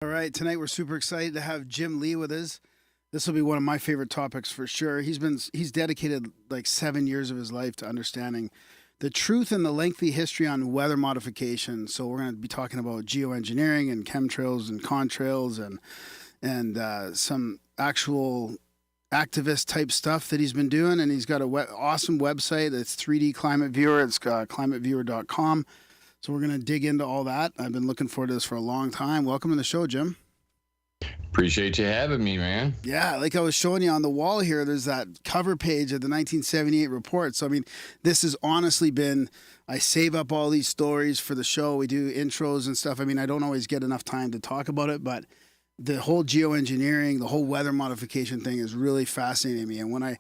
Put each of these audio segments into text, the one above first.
All right, tonight we're super excited to have Jim Lee with us. This will be one of my favorite topics for sure. He's dedicated like 7 years of his life to understanding the truth and the lengthy history on weather modification. So we're going to be talking about geoengineering and chemtrails and contrails and some actual activist type stuff that he's been doing. And he's got a awesome website. It's 3D Climate Viewer. It's climateviewer.com. So we're going to dig into all that. I've been looking forward to this for a long time. Welcome to the show, Jim. Appreciate you having me, man. Yeah, like I was showing you on the wall here, there's that cover page of the 1978 report. So, I mean, this has honestly been, I save up all these stories for the show. We do intros and stuff. I mean, I don't always get enough time to talk about it, but the whole geoengineering, the whole weather modification thing is really fascinating me. And when I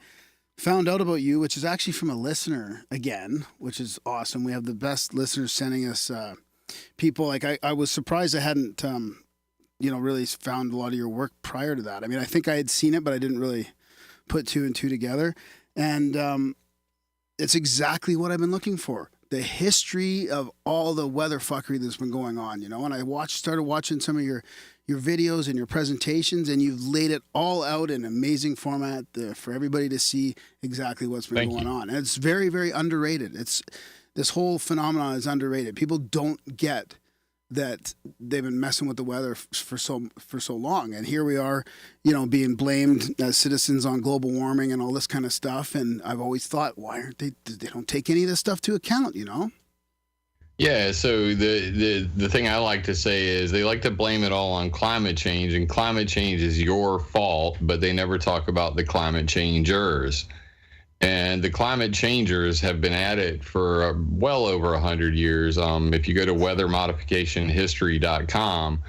found out about you, which is actually from a listener again, which is awesome. We have the best listeners sending us people. Like I was surprised I hadn't, really found a lot of your work prior to that. I mean, I think I had seen it, but I didn't really put two and two together. And it's exactly what I've been looking for. The history of all the weather fuckery that's been going on, and I started watching some of your videos and your presentations, and you've laid it all out in amazing format for everybody to see exactly what's been going on. And it's very, very underrated. This whole phenomenon is underrated. People don't get that they've been messing with the weather for so long. And here we are, being blamed as citizens on global warming and all this kind of stuff. And I've always thought, why aren't they don't take any of this stuff to account, Yeah, so the thing I like to say is they like to blame it all on climate change, and climate change is your fault, but they never talk about the climate changers. And the climate changers have been at it for well over 100 years. If you go to weathermodificationhistory.com,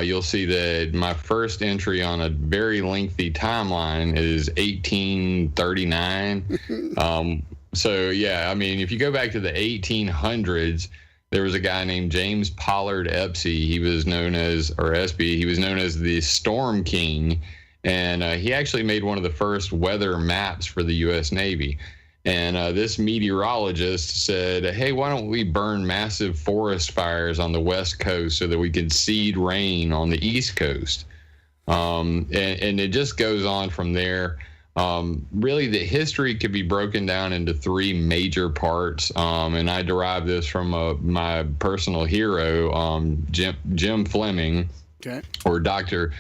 you'll see that my first entry on a very lengthy timeline is 1839. So, yeah, I mean, if you go back to the 1800s, there was a guy named James Pollard Espy. He was known as the Storm King. And he actually made one of the first weather maps for the U.S. Navy. And this meteorologist said, hey, why don't we burn massive forest fires on the West Coast so that we can seed rain on the East Coast? And it just goes on from there. Really, the history could be broken down into three major parts. And I derive this from my personal hero, Jim Fleming. Okay. Or Dr.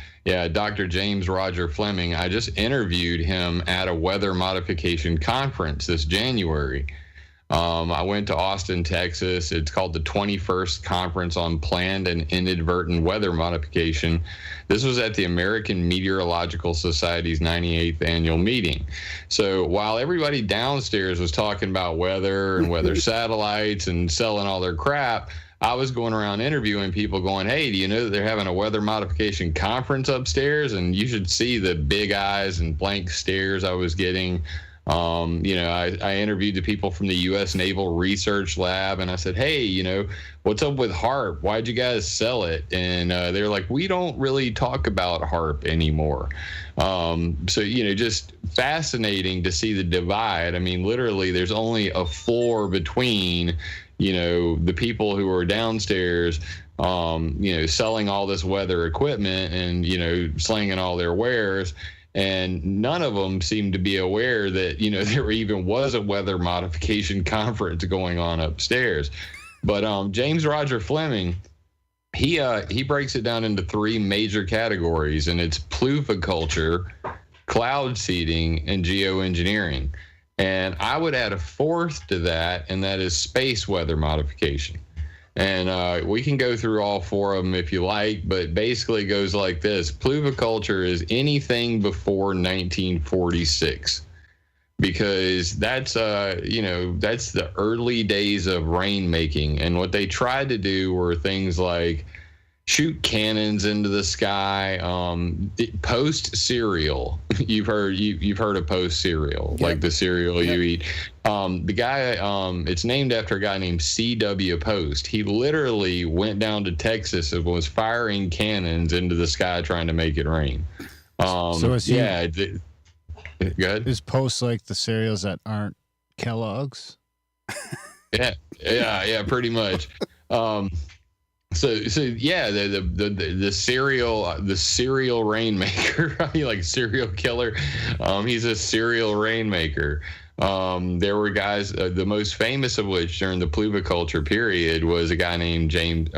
James Roger Fleming. I just interviewed him at a weather modification conference this January. I went to Austin, Texas. It's called the 21st Conference on Planned and Inadvertent Weather Modification. This was at the American Meteorological Society's 98th annual meeting. So while everybody downstairs was talking about weather and weather satellites and selling all their crap, I was going around interviewing people going, hey, do you know that they're having a weather modification conference upstairs? And you should see the big eyes and blank stares I was getting. I interviewed the people from the U.S. Naval Research Lab, and I said, hey, what's up with HARP? Why'd you guys sell it? And they're like, we don't really talk about HARP anymore. Just fascinating to see the divide. I mean, literally, there's only a floor between the people who are downstairs, selling all this weather equipment and, slinging all their wares. And none of them seem to be aware that, there even was a weather modification conference going on upstairs. But James Roger Fleming, he breaks it down into three major categories, and it's pluviculture, cloud seeding, and geoengineering. And I would add a fourth to that, and that is space weather modification. And we can go through all four of them if you like, but basically it goes like this. Pluviculture is anything before 1946, because that's the early days of rainmaking. And what they tried to do were things like shoot cannons into the sky, post cereal. You've heard of post cereal, yep. Like the cereal you eat. The guy, it's named after a guy named C.W. Post. He literally went down to Texas and was firing cannons into the sky trying to make it rain. So is he, go ahead. Is Post like the cereals that aren't Kellogg's? Yeah, pretty much. So yeah, the serial rainmaker. I mean, like serial killer. He's a serial rainmaker. There were guys. The most famous of which during the pluviculture period was a guy named James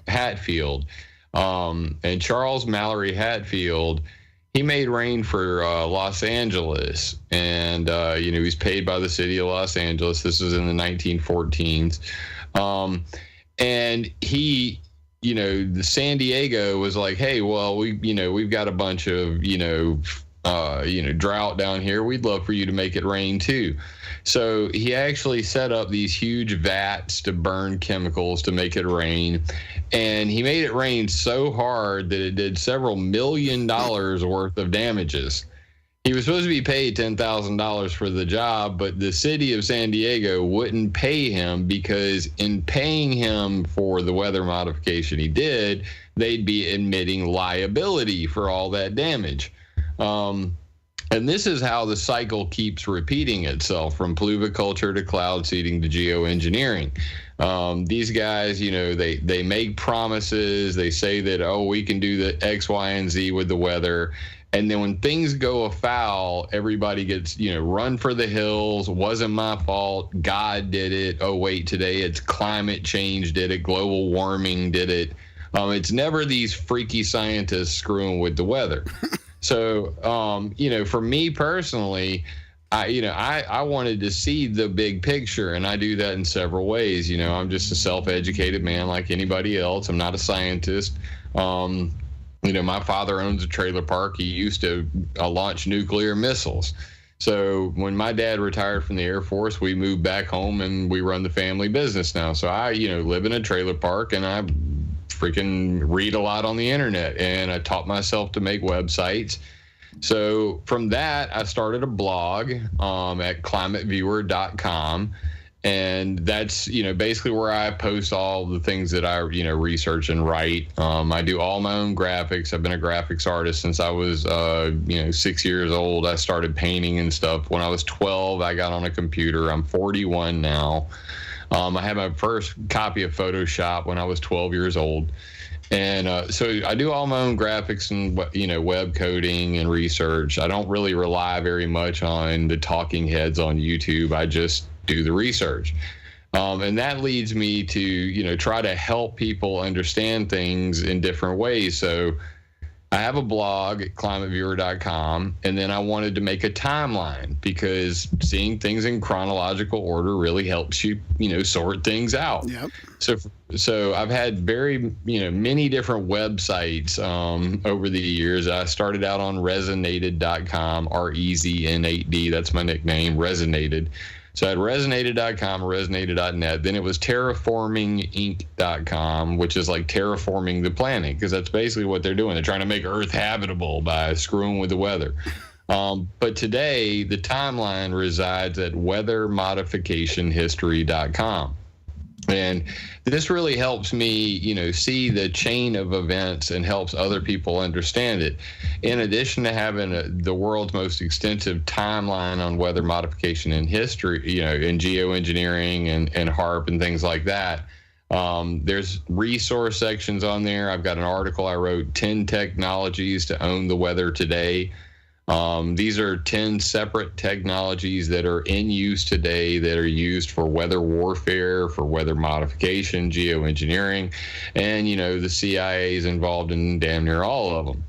Hatfield, and Charles Mallory Hatfield. He made rain for Los Angeles, and he's paid by the city of Los Angeles. This was in the 1914s. And he, the San Diego was like, hey, well, we've got a bunch of, drought down here. We'd love for you to make it rain too. So he actually set up these huge vats to burn chemicals to make it rain. And he made it rain so hard that it did several $1 million worth of damages. He was supposed to be paid $10,000 for the job, but the city of San Diego wouldn't pay him because in paying him for the weather modification he did, they'd be admitting liability for all that damage. And this is how the cycle keeps repeating itself from pluviculture to cloud seeding to geoengineering. These guys, they make promises. They say that, we can do the X, Y, and Z with the weather. And then when things go afoul, everybody gets, run for the hills. Wasn't my fault. God did it. Oh, wait, today it's climate change did it. Global warming did it. It's never these freaky scientists screwing with the weather. So, for me personally, I wanted to see the big picture, and I do that in several ways. I'm just a self-educated man like anybody else. I'm not a scientist. My father owns a trailer park. He used to launch nuclear missiles. So when my dad retired from the Air Force, we moved back home and we run the family business now. So I, live in a trailer park and I freaking read a lot on the internet, and I taught myself to make websites. So from that, I started a blog at climateviewer.com. And that's, basically where I post all the things that I, research and write. I do all my own graphics. I've been a graphics artist since I was, 6 years old. I started painting and stuff. When I was 12, I got on a computer. I'm 41 now. I had my first copy of Photoshop when I was 12 years old. And so I do all my own graphics and, web coding and research. I don't really rely very much on the talking heads on YouTube. I just do the research. And that leads me to, try to help people understand things in different ways. So I have a blog at climateviewer.com, and then I wanted to make a timeline because seeing things in chronological order really helps you, sort things out. Yep. So I've had very, many different websites over the years. I started out on resonated.com, REZN8D. That's my nickname, Resonated. So I had resonated.com, resonated.net. Then it was terraforminginc.com, which is like terraforming the planet, because that's basically what they're doing. They're trying to make Earth habitable by screwing with the weather. But today, the timeline resides at weathermodificationhistory.com. And this really helps me, see the chain of events and helps other people understand it. In addition to having the world's most extensive timeline on weather modification in history, in geoengineering and HARP and things like that, there's resource sections on there. I've got an article I wrote, 10 technologies to own the weather today. These are 10 separate technologies that are in use today that are used for weather warfare, for weather modification, geoengineering, and, the CIA is involved in damn near all of them.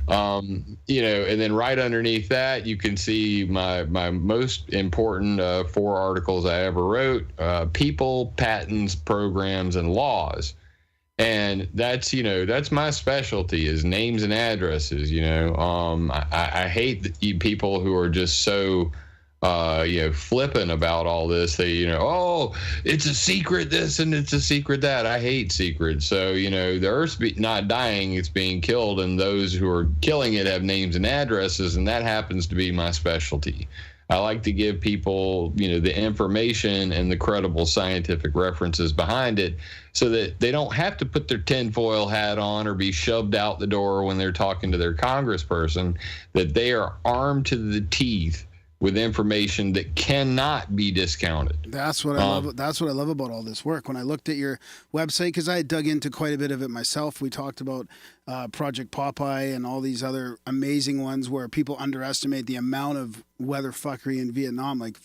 And then right underneath that, you can see my most important 4 articles I ever wrote, people, patents, programs, and laws. And that's my specialty is names and addresses. I hate people who are just so, flippant about all this. They, it's a secret this and it's a secret that. I hate secrets. So, the Earth's not dying, it's being killed. And those who are killing it have names and addresses. And that happens to be my specialty. I like to give people, the information and the credible scientific references behind it so that they don't have to put their tinfoil hat on or be shoved out the door when they're talking to their congressperson, that they are armed to the teeth with information that cannot be discounted. That's what I love. That's what I love about all this work. When I looked at your website, because I dug into quite a bit of it myself, we talked about Project Popeye and all these other amazing ones where people underestimate the amount of weather fuckery in Vietnam, like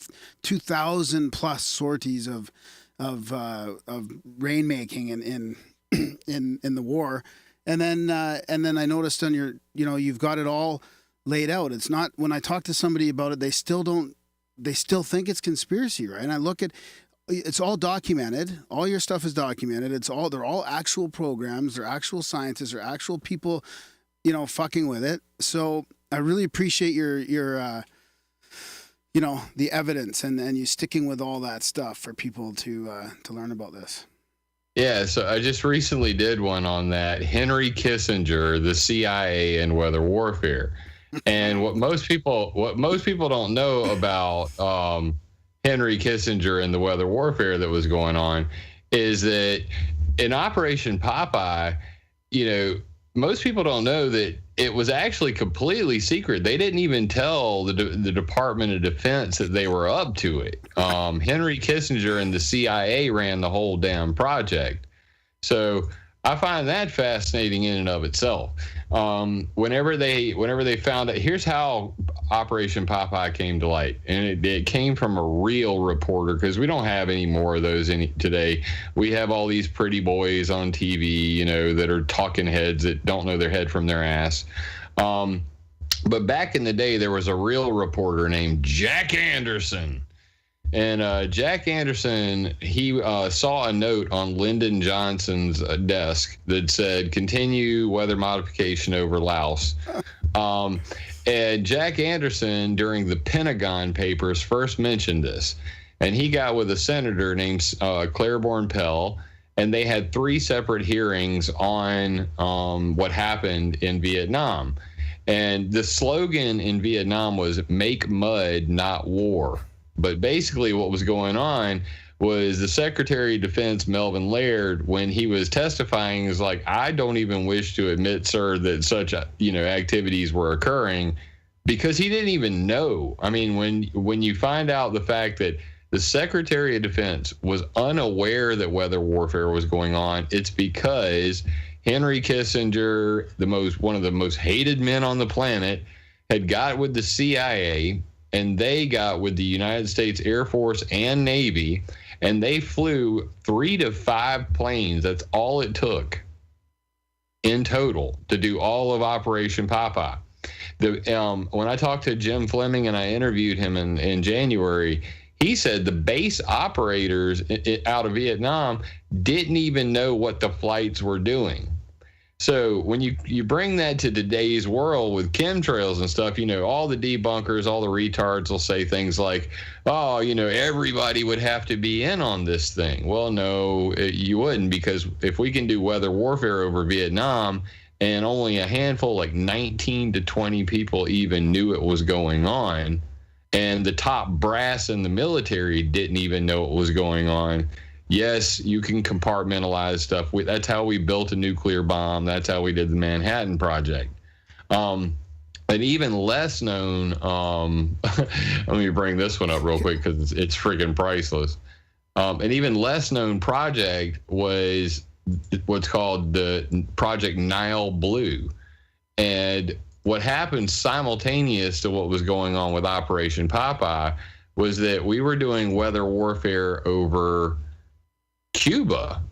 2,000 plus sorties of rainmaking in the war, and then I noticed on your, you've got it all laid out. It's not, when I talk to somebody about it, they still think it's conspiracy, right? And I look at, it's all documented. All your stuff is documented. They're all actual programs. They're actual scientists. They're actual people, fucking with it. So I really appreciate your the evidence and you sticking with all that stuff for people to learn about this. Yeah, so I just recently did one on that. Henry Kissinger, the CIA, and weather warfare. And what most people don't know about Henry Kissinger and the weather warfare that was going on is that in Operation Popeye, most people don't know that it was actually completely secret. They didn't even tell the Department of Defense that they were up to it. Henry Kissinger and the CIA ran the whole damn project. So I find that fascinating in and of itself. Whenever they found it, here's how Operation Popeye came to light, and it came from a real reporter, because we don't have any more of those today. We have all these pretty boys on TV, that are talking heads that don't know their head from their ass. But back in the day, there was a real reporter named Jack Anderson. And Jack Anderson, he saw a note on Lyndon Johnson's desk that said, continue weather modification over Laos. And Jack Anderson, during the Pentagon Papers, first mentioned this. And he got with a senator named Claiborne Pell, and they had 3 separate hearings on what happened in Vietnam. And the slogan in Vietnam was, make mud, not war. But basically what was going on was the Secretary of Defense, Melvin Laird, when he was testifying, is like, I don't even wish to admit, sir, that such, activities were occurring, because he didn't even know. I mean, when you find out the fact that the Secretary of Defense was unaware that weather warfare was going on, it's because Henry Kissinger, one of the most hated men on the planet, had got with the CIA, and they got with the United States Air Force and Navy, and they flew 3 to 5 planes. That's all it took in total to do all of Operation Popeye. When I talked to Jim Fleming and I interviewed him in January, he said the base operators out of Vietnam didn't even know what the flights were doing. So when you bring that to today's world with chemtrails and stuff, all the debunkers, all the retards will say things like, oh, everybody would have to be in on this thing. Well, no, you wouldn't, because if we can do weather warfare over Vietnam and only a handful, like 19 to 20 people even knew it was going on, and the top brass in the military didn't even know what was going on, yes, you can compartmentalize stuff. That's how we built a nuclear bomb. That's how we did the Manhattan Project. An even less known, let me bring this one up real quick because it's freaking priceless. An even less known project was what's called the Project Nile Blue. And what happened simultaneous to what was going on with Operation Popeye was that we were doing weather warfare over Cuba,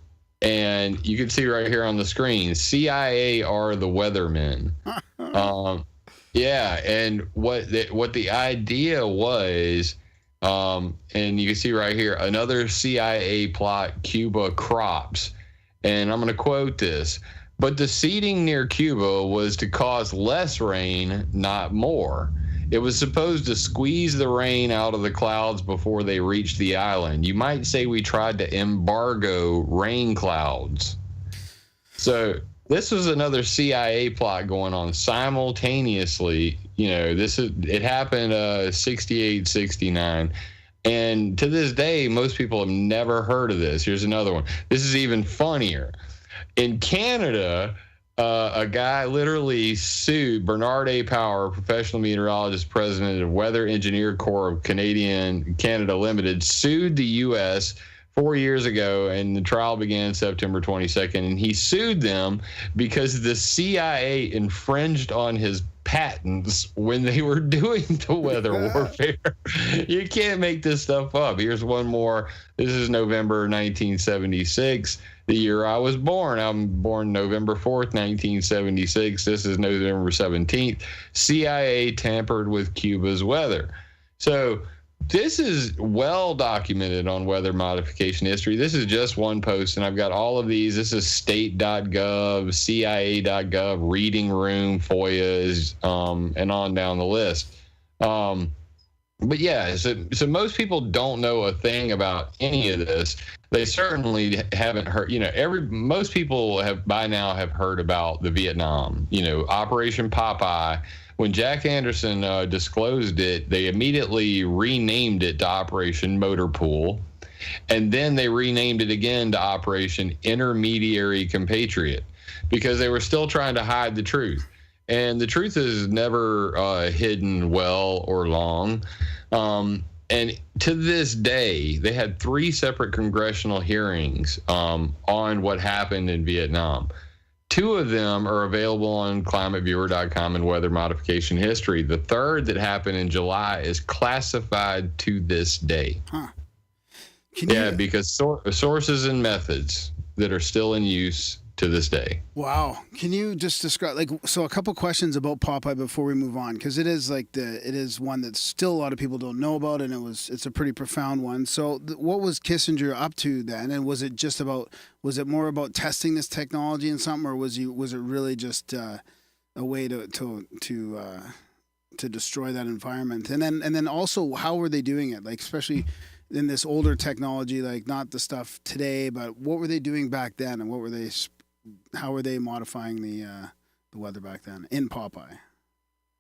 and you can see right here on the screen, CIA are the weathermen. Yeah, and what the idea was, and you can see right here, another CIA plot, Cuba crops. And I'm going to quote this, but the seeding near Cuba was to cause less rain, not more. It was supposed to squeeze the rain out of the clouds before they reached the island. You might say we tried to embargo rain clouds. So this was another CIA plot going on simultaneously. It happened 68, 69. And to this day, most people have never heard of this. Here's another one. This is even funnier. In Canada, a guy literally sued Bernard A. Power, professional meteorologist, president of Weather Engineer Corps of Canada Limited, sued the U.S. 4 years ago, and the trial began September 22nd. And he sued them because the CIA infringed on his patents when they were doing the weather warfare. You can't make this stuff up. Here's one more. This is November 1976, the year I was born. I'm born November 4th, 1976. This is November 17th. CIA tampered with Cuba's weather. So this is well documented on weather modification history. This is just one post, and I've got all of these. This is state.gov, CIA.gov, reading room, FOIAs, and on down the list. But yeah, so most people don't know a thing about any of this. They certainly haven't heard, most people have by now have heard about the Vietnam, Operation Popeye. When Jack Anderson disclosed it, they immediately renamed it to Operation Motor Pool. And then they renamed it again to Operation Intermediary Compatriot because they were still trying to hide the truth. And the truth is never hidden well or long. And to this day, they had 3 separate congressional hearings on what happened in Vietnam. 2 of them are available on climateviewer.com and weather modification history. The third that happened in July is classified to this day. Huh. Because sources and methods that are still in use to this day. Wow. Can you just describe, a couple questions about Popeye before we move on, because it is one that still a lot of people don't know about, and it's a pretty profound one. So what was Kissinger up to then? And was it more about testing this technology and something, or was it really just a way to destroy that environment? And then also, how were they doing it? Especially in this older technology, not the stuff today, but what were they doing back then, and how were they modifying the weather back then in Popeye?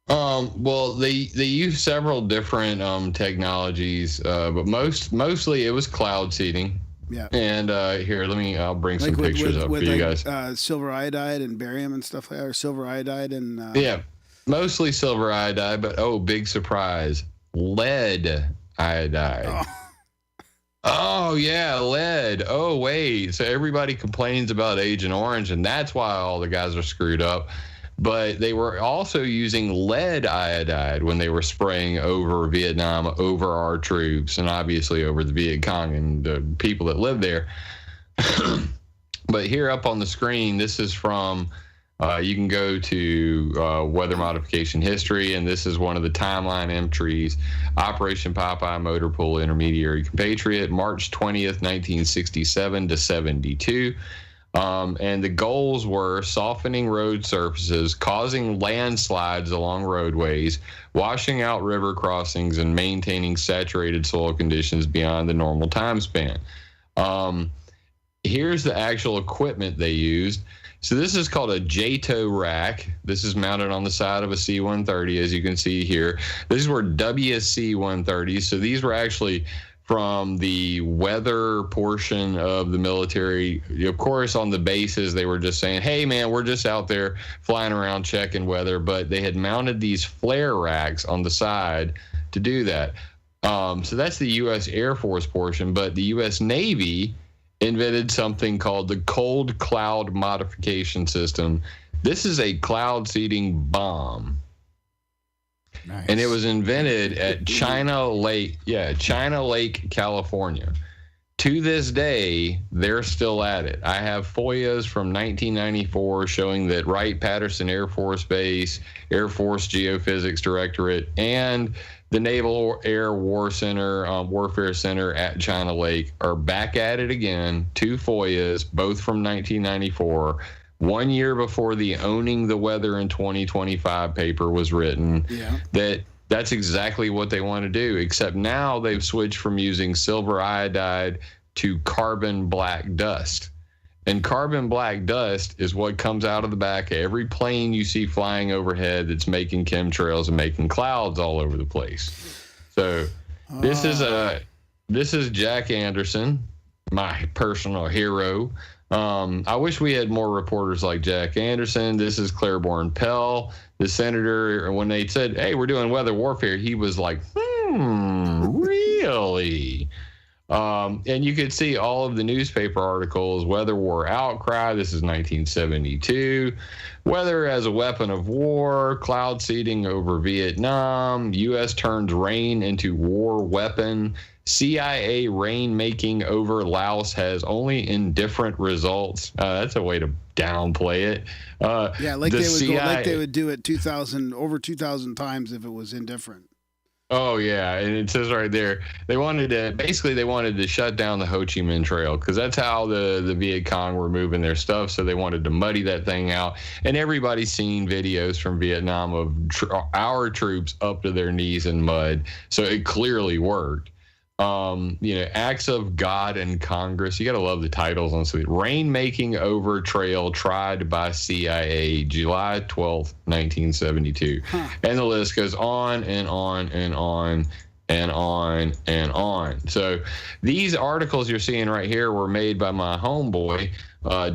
Well, they used several different technologies, but mostly it was cloud seeding. Yeah. And here, I'll bring some pictures up for you guys. Silver iodide and barium and stuff like that, or silver iodide and. Yeah, mostly silver iodide, but big surprise, lead iodide. Oh, yeah, lead. Oh, wait. So everybody complains about Agent Orange, and that's why all the guys are screwed up. But they were also using lead iodide when they were spraying over Vietnam, over our troops, and obviously over the Viet Cong and the people that live there. But here up on the screen, this is from... you can go to weather modification history, and this is one of the timeline entries. Operation Popeye Motor Pool Intermediary Compatriot, March 20th, 1967 to 72. And the goals were softening road surfaces, causing landslides along roadways, washing out river crossings, and maintaining saturated soil conditions beyond the normal time span. Here's the actual equipment they used. So this is called a JATO rack. This is mounted on the side of a C-130, as you can see here. These were WC-130s. So these were actually from the weather portion of the military. Of course, on the bases, they were just saying, hey, man, we're just out there flying around checking weather. But they had mounted these flare racks on the side to do that. So that's the U.S. Air Force portion. But the U.S. Navy invented something called the cold cloud modification system. This is a cloud seeding bomb. Nice. And it was invented at China Lake, California. To this day, they're still at it. I have FOIAs from 1994 showing that Wright-Patterson Air Force Base, Air Force Geophysics Directorate, and the Naval Air Warfare Center at China Lake are back at it again. 2 FOIAs, both from 1994, 1 year before the Owning the Weather in 2025 paper was written. Yeah. That's exactly what they want to do, except now they've switched from using silver iodide to carbon black dust. And carbon black dust is what comes out of the back of every plane you see flying overhead that's making chemtrails and making clouds all over the place. So this is Jack Anderson, my personal hero. I wish we had more reporters like Jack Anderson. This is Claiborne Pell, the senator. When they said, hey, we're doing weather warfare, he was like, really? And you could see all of the newspaper articles, Weather War Outcry, this is 1972, Weather as a Weapon of War, Cloud Seeding over Vietnam, U.S. turns rain into war weapon, CIA rain-making over Laos has only indifferent results. That's a way to downplay it. Like they would do it 2,000 times if it was indifferent. Oh yeah, and it says right there they wanted to shut down the Ho Chi Minh Trail because that's how the Viet Cong were moving their stuff. So they wanted to muddy that thing out, and everybody's seen videos from Vietnam of our troops up to their knees in mud. So it clearly worked. Acts of God and Congress. You got to love the titles on some. Rainmaking over trail tried by CIA, July 12th, 1972. And the list goes on and on and on and on and on. So these articles you're seeing right here were made by my homeboy,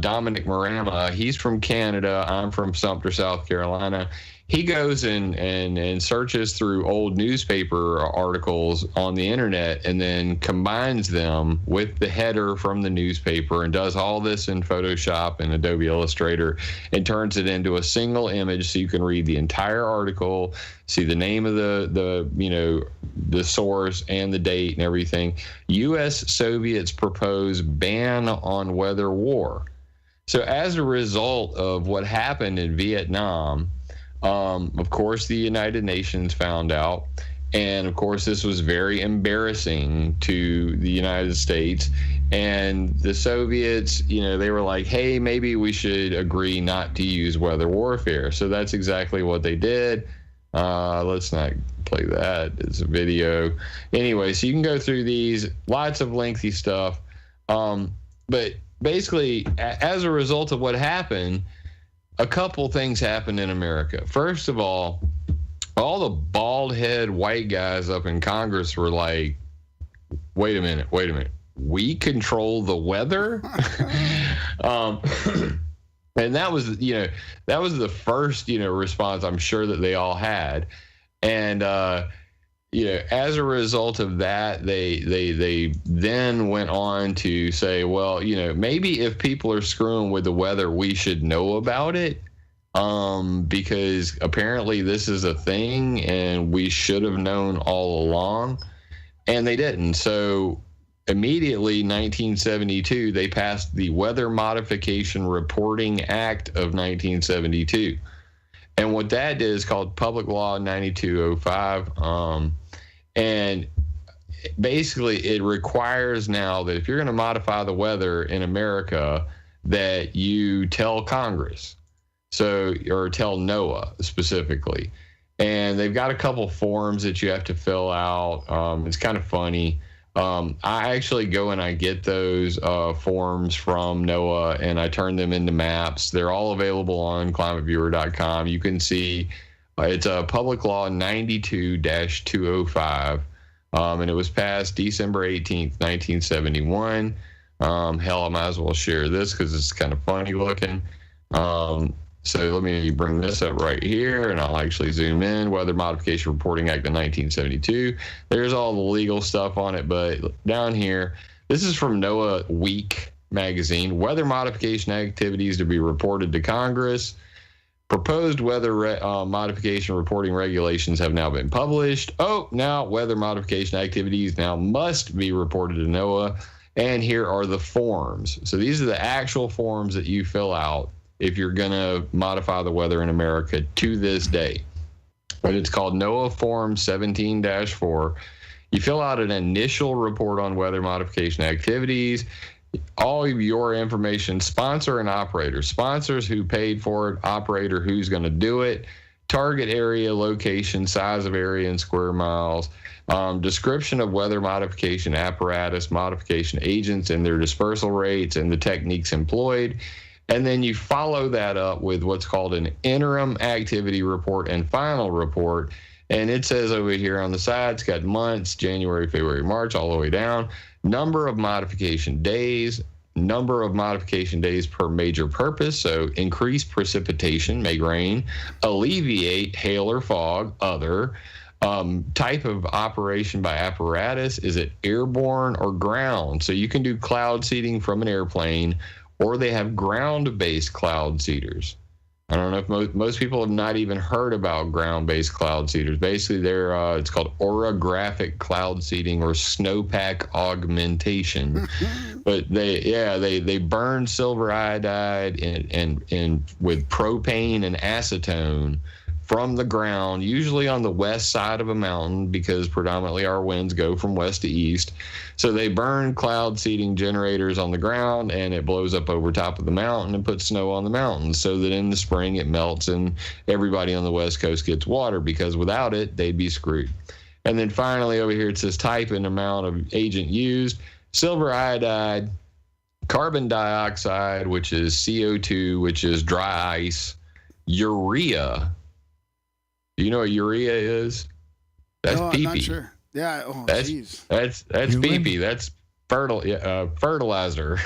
Dominic Marama. He's from Canada. I'm from Sumter, South Carolina. He goes and searches through old newspaper articles on the internet and then combines them with the header from the newspaper and does all this in Photoshop and Adobe Illustrator and turns it into a single image so you can read the entire article, see the name of the source and the date and everything. U.S. Soviets propose ban on weather war. So as a result of what happened in Vietnam, of course, the United Nations found out. And of course, this was very embarrassing to the United States. And the Soviets, they were like, hey, maybe we should agree not to use weather warfare. So that's exactly what they did. Let's not play that. It's a video. Anyway, so you can go through these, lots of lengthy stuff. But basically, as a result of what happened, a couple things happened in America. First of all the bald head white guys up in Congress were like, wait a minute. We control the weather? And that was the first, response I'm sure that they all had. And, as a result of that, they then went on to say, well, maybe if people are screwing with the weather, we should know about it, because apparently this is a thing and we should have known all along, and they didn't. So immediately, 1972, they passed the Weather Modification Reporting Act of 1972. And what that did is called Public Law 9205. And basically, it requires now that if you're going to modify the weather in America, that you tell Congress, or tell NOAA specifically. And they've got a couple forms that you have to fill out. It's kind of funny. I actually go and I get those forms from NOAA and I turn them into maps. They're all available on climateviewer.com. You can see it's a Public Law 92-205, and it was passed December 18th, 1971. Hell, I might as well share this because it's kind of funny looking. So let me bring this up right here, and I'll actually zoom in. Weather Modification Reporting Act of 1972. There's all the legal stuff on it, but down here, this is from NOAA Week magazine. Weather modification activities to be reported to Congress. Proposed weather modification reporting regulations have now been published. Now weather modification activities now must be reported to NOAA. And here are the forms. So these are the actual forms that you fill out if you're going to modify the weather in America to this day. But it's called NOAA Form 17-4. You fill out an initial report on weather modification activities, all of your information, sponsor and operator, sponsors who paid for it, operator who's going to do it, target area, location, size of area in square miles, description of weather modification apparatus, modification agents and their dispersal rates and the techniques employed. And then you follow that up with what's called an interim activity report and final report. And it says over here on the side, it's got months, January, February, March, all the way down, number of modification days, number of modification days per major purpose. So increase precipitation, make rain, alleviate hail or fog, other. Type of operation by apparatus, is it airborne or ground? So you can do cloud seeding from an airplane, or they have ground-based cloud seeders. I don't know if most people have not even heard about ground-based cloud seeders. Basically, it's called orographic cloud seeding or snowpack augmentation. But they burn silver iodide and with propane and acetone from the ground, usually on the west side of a mountain, because predominantly our winds go from west to east. So they burn cloud seeding generators on the ground, and it blows up over top of the mountain and puts snow on the mountains, so that in the spring it melts and everybody on the west coast gets water, because without it, they'd be screwed. And then finally over here it says type and amount of agent used: silver iodide, carbon dioxide, which is CO2, which is dry ice, urea. Do you know what urea is? That's pee-pee. I'm not sure. Yeah. Oh, that's pee-pee. That's fertilizer.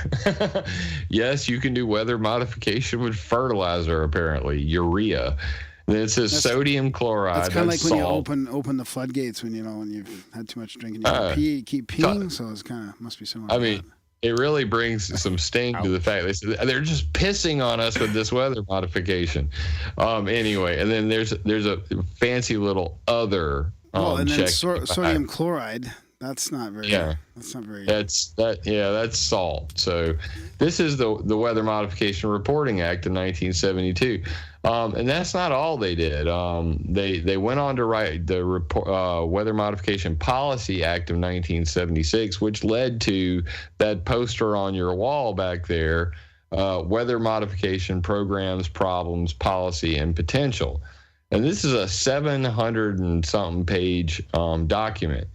Yes, you can do weather modification with fertilizer, apparently. Urea. And then it says sodium chloride. It's kind of like salt. when you open the floodgates when you've had too much drinking. You keep peeing, so it's must be similar. I mean, it really brings some sting to the fact they're just pissing on us with this weather modification. Anyway, and then there's a fancy little other. And then check sodium chloride. That's not very. Yeah. That's not very. That's salt. So this is the Weather Modification Reporting Act of 1972. And that's not all they did. They went on to write the Weather Modification Policy Act of 1976, which led to that poster on your wall back there, Weather Modification Programs, Problems, Policy, and Potential. And this is a 700 and something page document.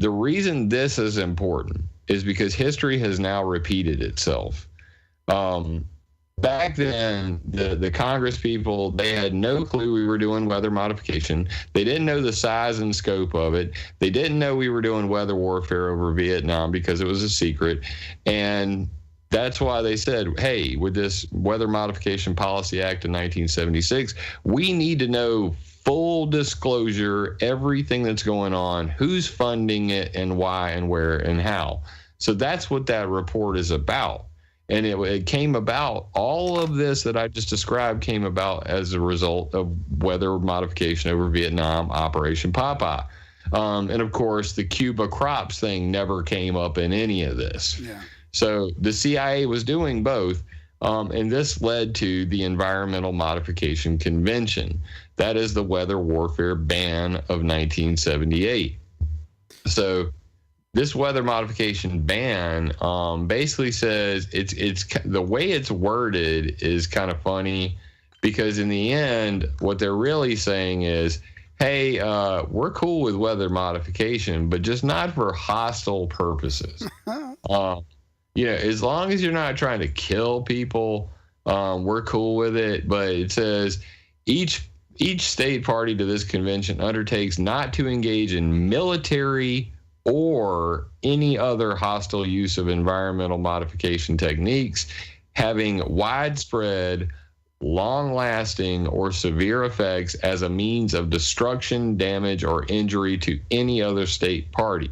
The reason this is important is because history has now repeated itself. Back then, the Congress people, they had no clue we were doing weather modification. They didn't know the size and scope of it. They didn't know we were doing weather warfare over Vietnam because it was a secret. And that's why they said, hey, with this Weather Modification Policy Act of 1976, we need to know full disclosure, everything that's going on, who's funding it and why and where and how. So that's what that report is about. And it came about, all of this that I just described came about as a result of weather modification over Vietnam, Operation Popeye. And of course, the Cuba crops thing never came up in any of this. Yeah. So the CIA was doing both. And this led to the Environmental Modification Convention. That is the weather warfare ban of 1978. So this weather modification ban basically says it's the way it's worded is kind of funny, because in the end, what they're really saying is, hey, we're cool with weather modification, but just not for hostile purposes. As long as you're not trying to kill people, we're cool with it. But it says each state party to this convention undertakes not to engage in military or any other hostile use of environmental modification techniques having widespread, long-lasting, or severe effects as a means of destruction, damage, or injury to any other state party.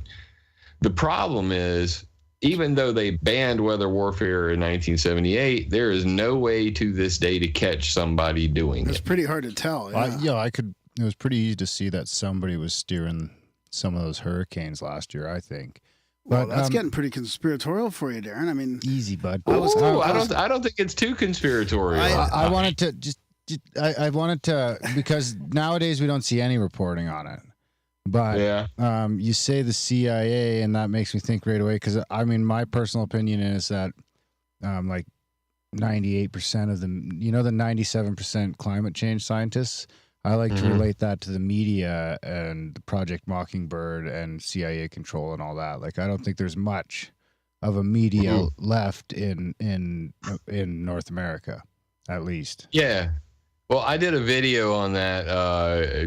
The problem is, even though they banned weather warfare in 1978, there is no way to this day to catch somebody doing it. It's pretty hard to tell. Yeah. It was pretty easy to see that somebody was steering some of those hurricanes last year, I think. Well, that's getting pretty conspiratorial for you, Darren. I mean, easy, bud. I don't think it's too conspiratorial. I wanted to I wanted to, because nowadays we don't see any reporting on it. But you say the CIA, and that makes me think right away, because I mean, my personal opinion is that like 98% of them, the 97% climate change scientists, I like to relate that to the media and Project Mockingbird and CIA control and all that. Like, I don't think there's much of a media left in North America, at least. Yeah. Well, I did a video on that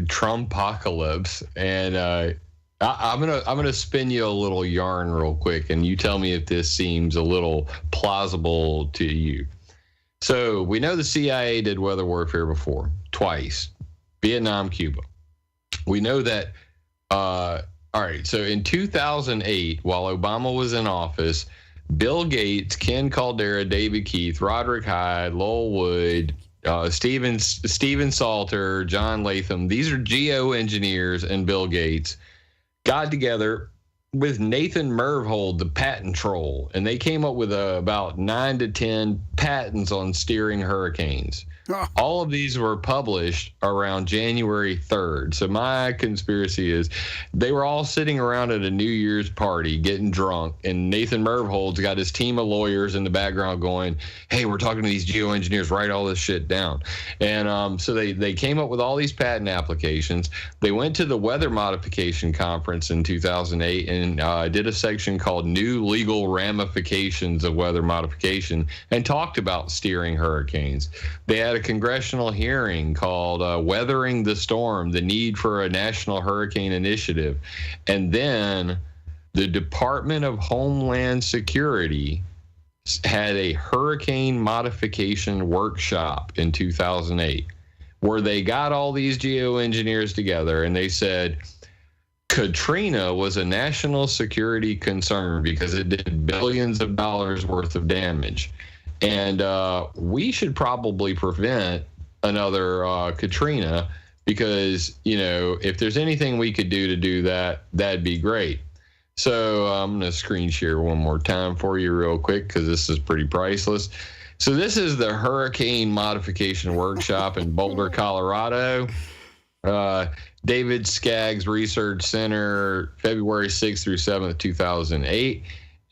Trumpocalypse, and I'm gonna spin you a little yarn real quick, and you tell me if this seems a little plausible to you. So we know the CIA did weather warfare before, twice, Vietnam, Cuba. We know that. All right. So in 2008, while Obama was in office, Bill Gates, Ken Caldera, David Keith, Roderick Hyde, Lowell Wood, Stephen Salter, John Latham, these are geoengineers, and Bill Gates got together with Nathan Myhrvold, the patent troll, and they came up with about 9 to 10 patents on steering hurricanes. All of these were published around January 3rd. So my conspiracy is they were all sitting around at a New Year's party getting drunk, and Nathan Myhrvold's got his team of lawyers in the background going, hey, we're talking to these geoengineers, write all this shit down. And so they came up with all these patent applications. They went to the Weather Modification Conference in 2008 and did a section called New Legal Ramifications of Weather Modification and talked about steering hurricanes. They had a congressional hearing called Weathering the Storm, the Need for a National Hurricane Initiative. And then the Department of Homeland Security had a hurricane modification workshop in 2008 where they got all these geoengineers together and they said Katrina was a national security concern because it did billions of dollars worth of damage. And we should probably prevent another Katrina because, you know, if there's anything we could do that, that'd be great. So I'm going to screen share one more time for you real quick because this is pretty priceless. So this is the Hurricane Modification Workshop in Boulder, Colorado. David Skaggs Research Center, February 6th through 7th, 2008.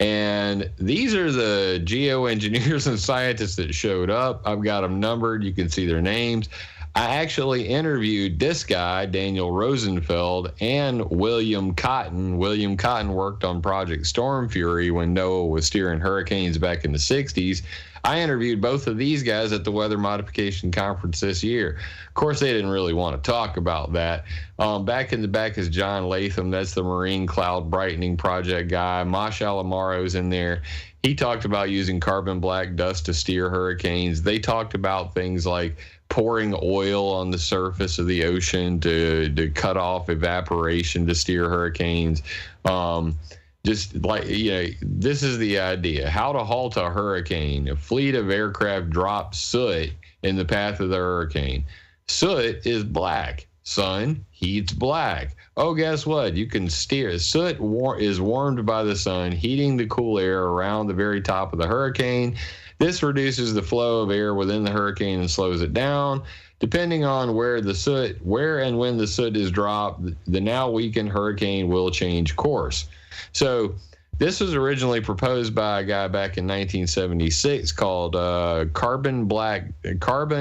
And these are the geoengineers and scientists that showed up. I've got them numbered. You can see their names. I actually interviewed this guy, Daniel Rosenfeld, and William Cotton. William Cotton worked on Project Storm Fury when NOAA was steering hurricanes back in the 60s. I interviewed both of these guys at the Weather Modification Conference this year. Of course, they didn't really want to talk about that. Back in the back is John Latham. That's the Marine Cloud Brightening Project guy. Mosh Alamaro's in there. He talked about using carbon black dust to steer hurricanes. They talked about things like pouring oil on the surface of the ocean to cut off evaporation to steer hurricanes. Just like, you know, this is the idea. How to halt a hurricane. A fleet of aircraft drops soot in the path of the hurricane. Soot is black. Sun heats black. Oh, guess what? You can steer. Soot is warmed by the sun, heating the cool air around the very top of the hurricane. This reduces the flow of air within the hurricane and slows it down. Depending on where and when the soot is dropped, the now weakened hurricane will change course. So this was originally proposed by a guy back in 1976 called carbon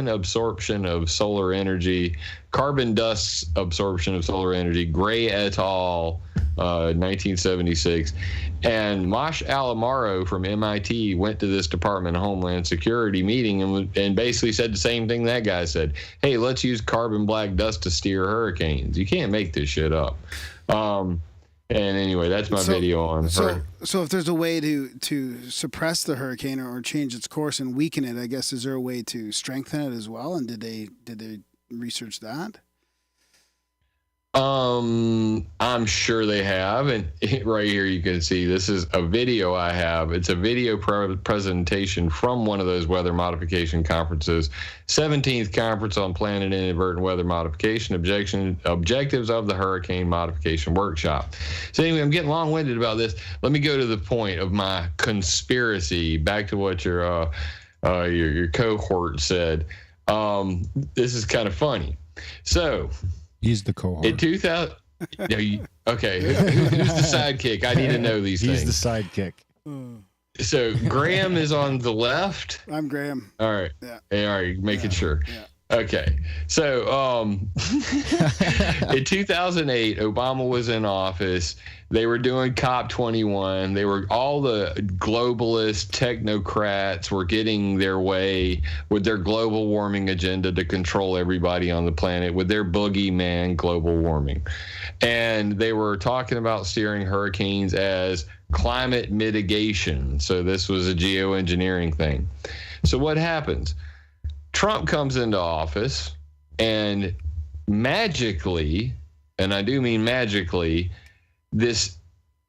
absorption of solar energy, carbon dust absorption of solar energy, Gray et al., 1976. And Mosh Alamaro from MIT went to this Department of Homeland Security meeting and basically said the same thing that guy said. Hey, let's use carbon black dust to steer hurricanes. You can't make this shit up. And anyway, that's my video on her. So if there's a way to suppress the hurricane or change its course and weaken it, I guess, is there a way to strengthen it as well? And did they research that? I'm sure they have. And right here you can see this is a video I have. It's a video presentation from one of those weather modification conferences, 17th Conference on Planned and Inadvertent Weather Modification, Objectives of the Hurricane Modification Workshop. So anyway, I'm getting long-winded about this. Let me go to the point of my conspiracy. Back to what your cohort said. This is kind of funny. So he's the cohort. In 2000, okay, who's the sidekick? I need to know these things. He's the sidekick. So Graham is on the left. I'm Graham. All right. Yeah. Hey, all right, making sure. Yeah. Okay. So in 2008, Obama was in office. They were doing COP21. They were all the globalist technocrats were getting their way with their global warming agenda to control everybody on the planet with their boogeyman global warming. And they were talking about steering hurricanes as climate mitigation. So this was a geoengineering thing. So what happens? Trump comes into office and magically, and I do mean magically, this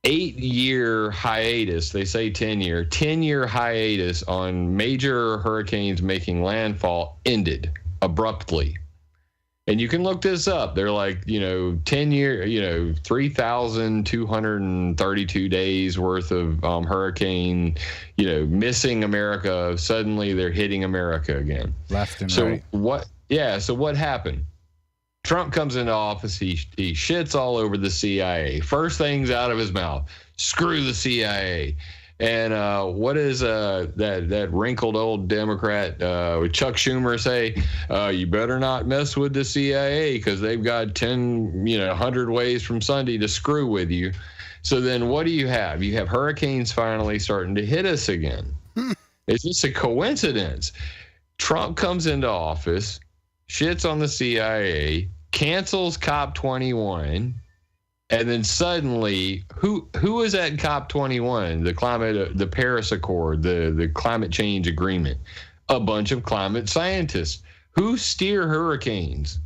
8-year hiatus, they say 10-year hiatus on major hurricanes making landfall ended abruptly. And you can look this up. They're like, 10-year, 3,232 days worth of hurricane, missing America. Suddenly they're hitting America again. Left and so right. So what happened? Trump comes into office. He shits all over the CIA. First things out of his mouth, screw the CIA. And what is that wrinkled old Democrat Chuck Schumer say? You better not mess with the CIA because they've got 100 ways from Sunday to screw with you. So then what do you have? You have hurricanes finally starting to hit us again. Is this a coincidence? Trump comes into office, shits on the CIA, cancels COP21. And then suddenly, who was at COP21, the Paris Accord, the climate change agreement? A bunch of climate scientists. Who steer hurricanes?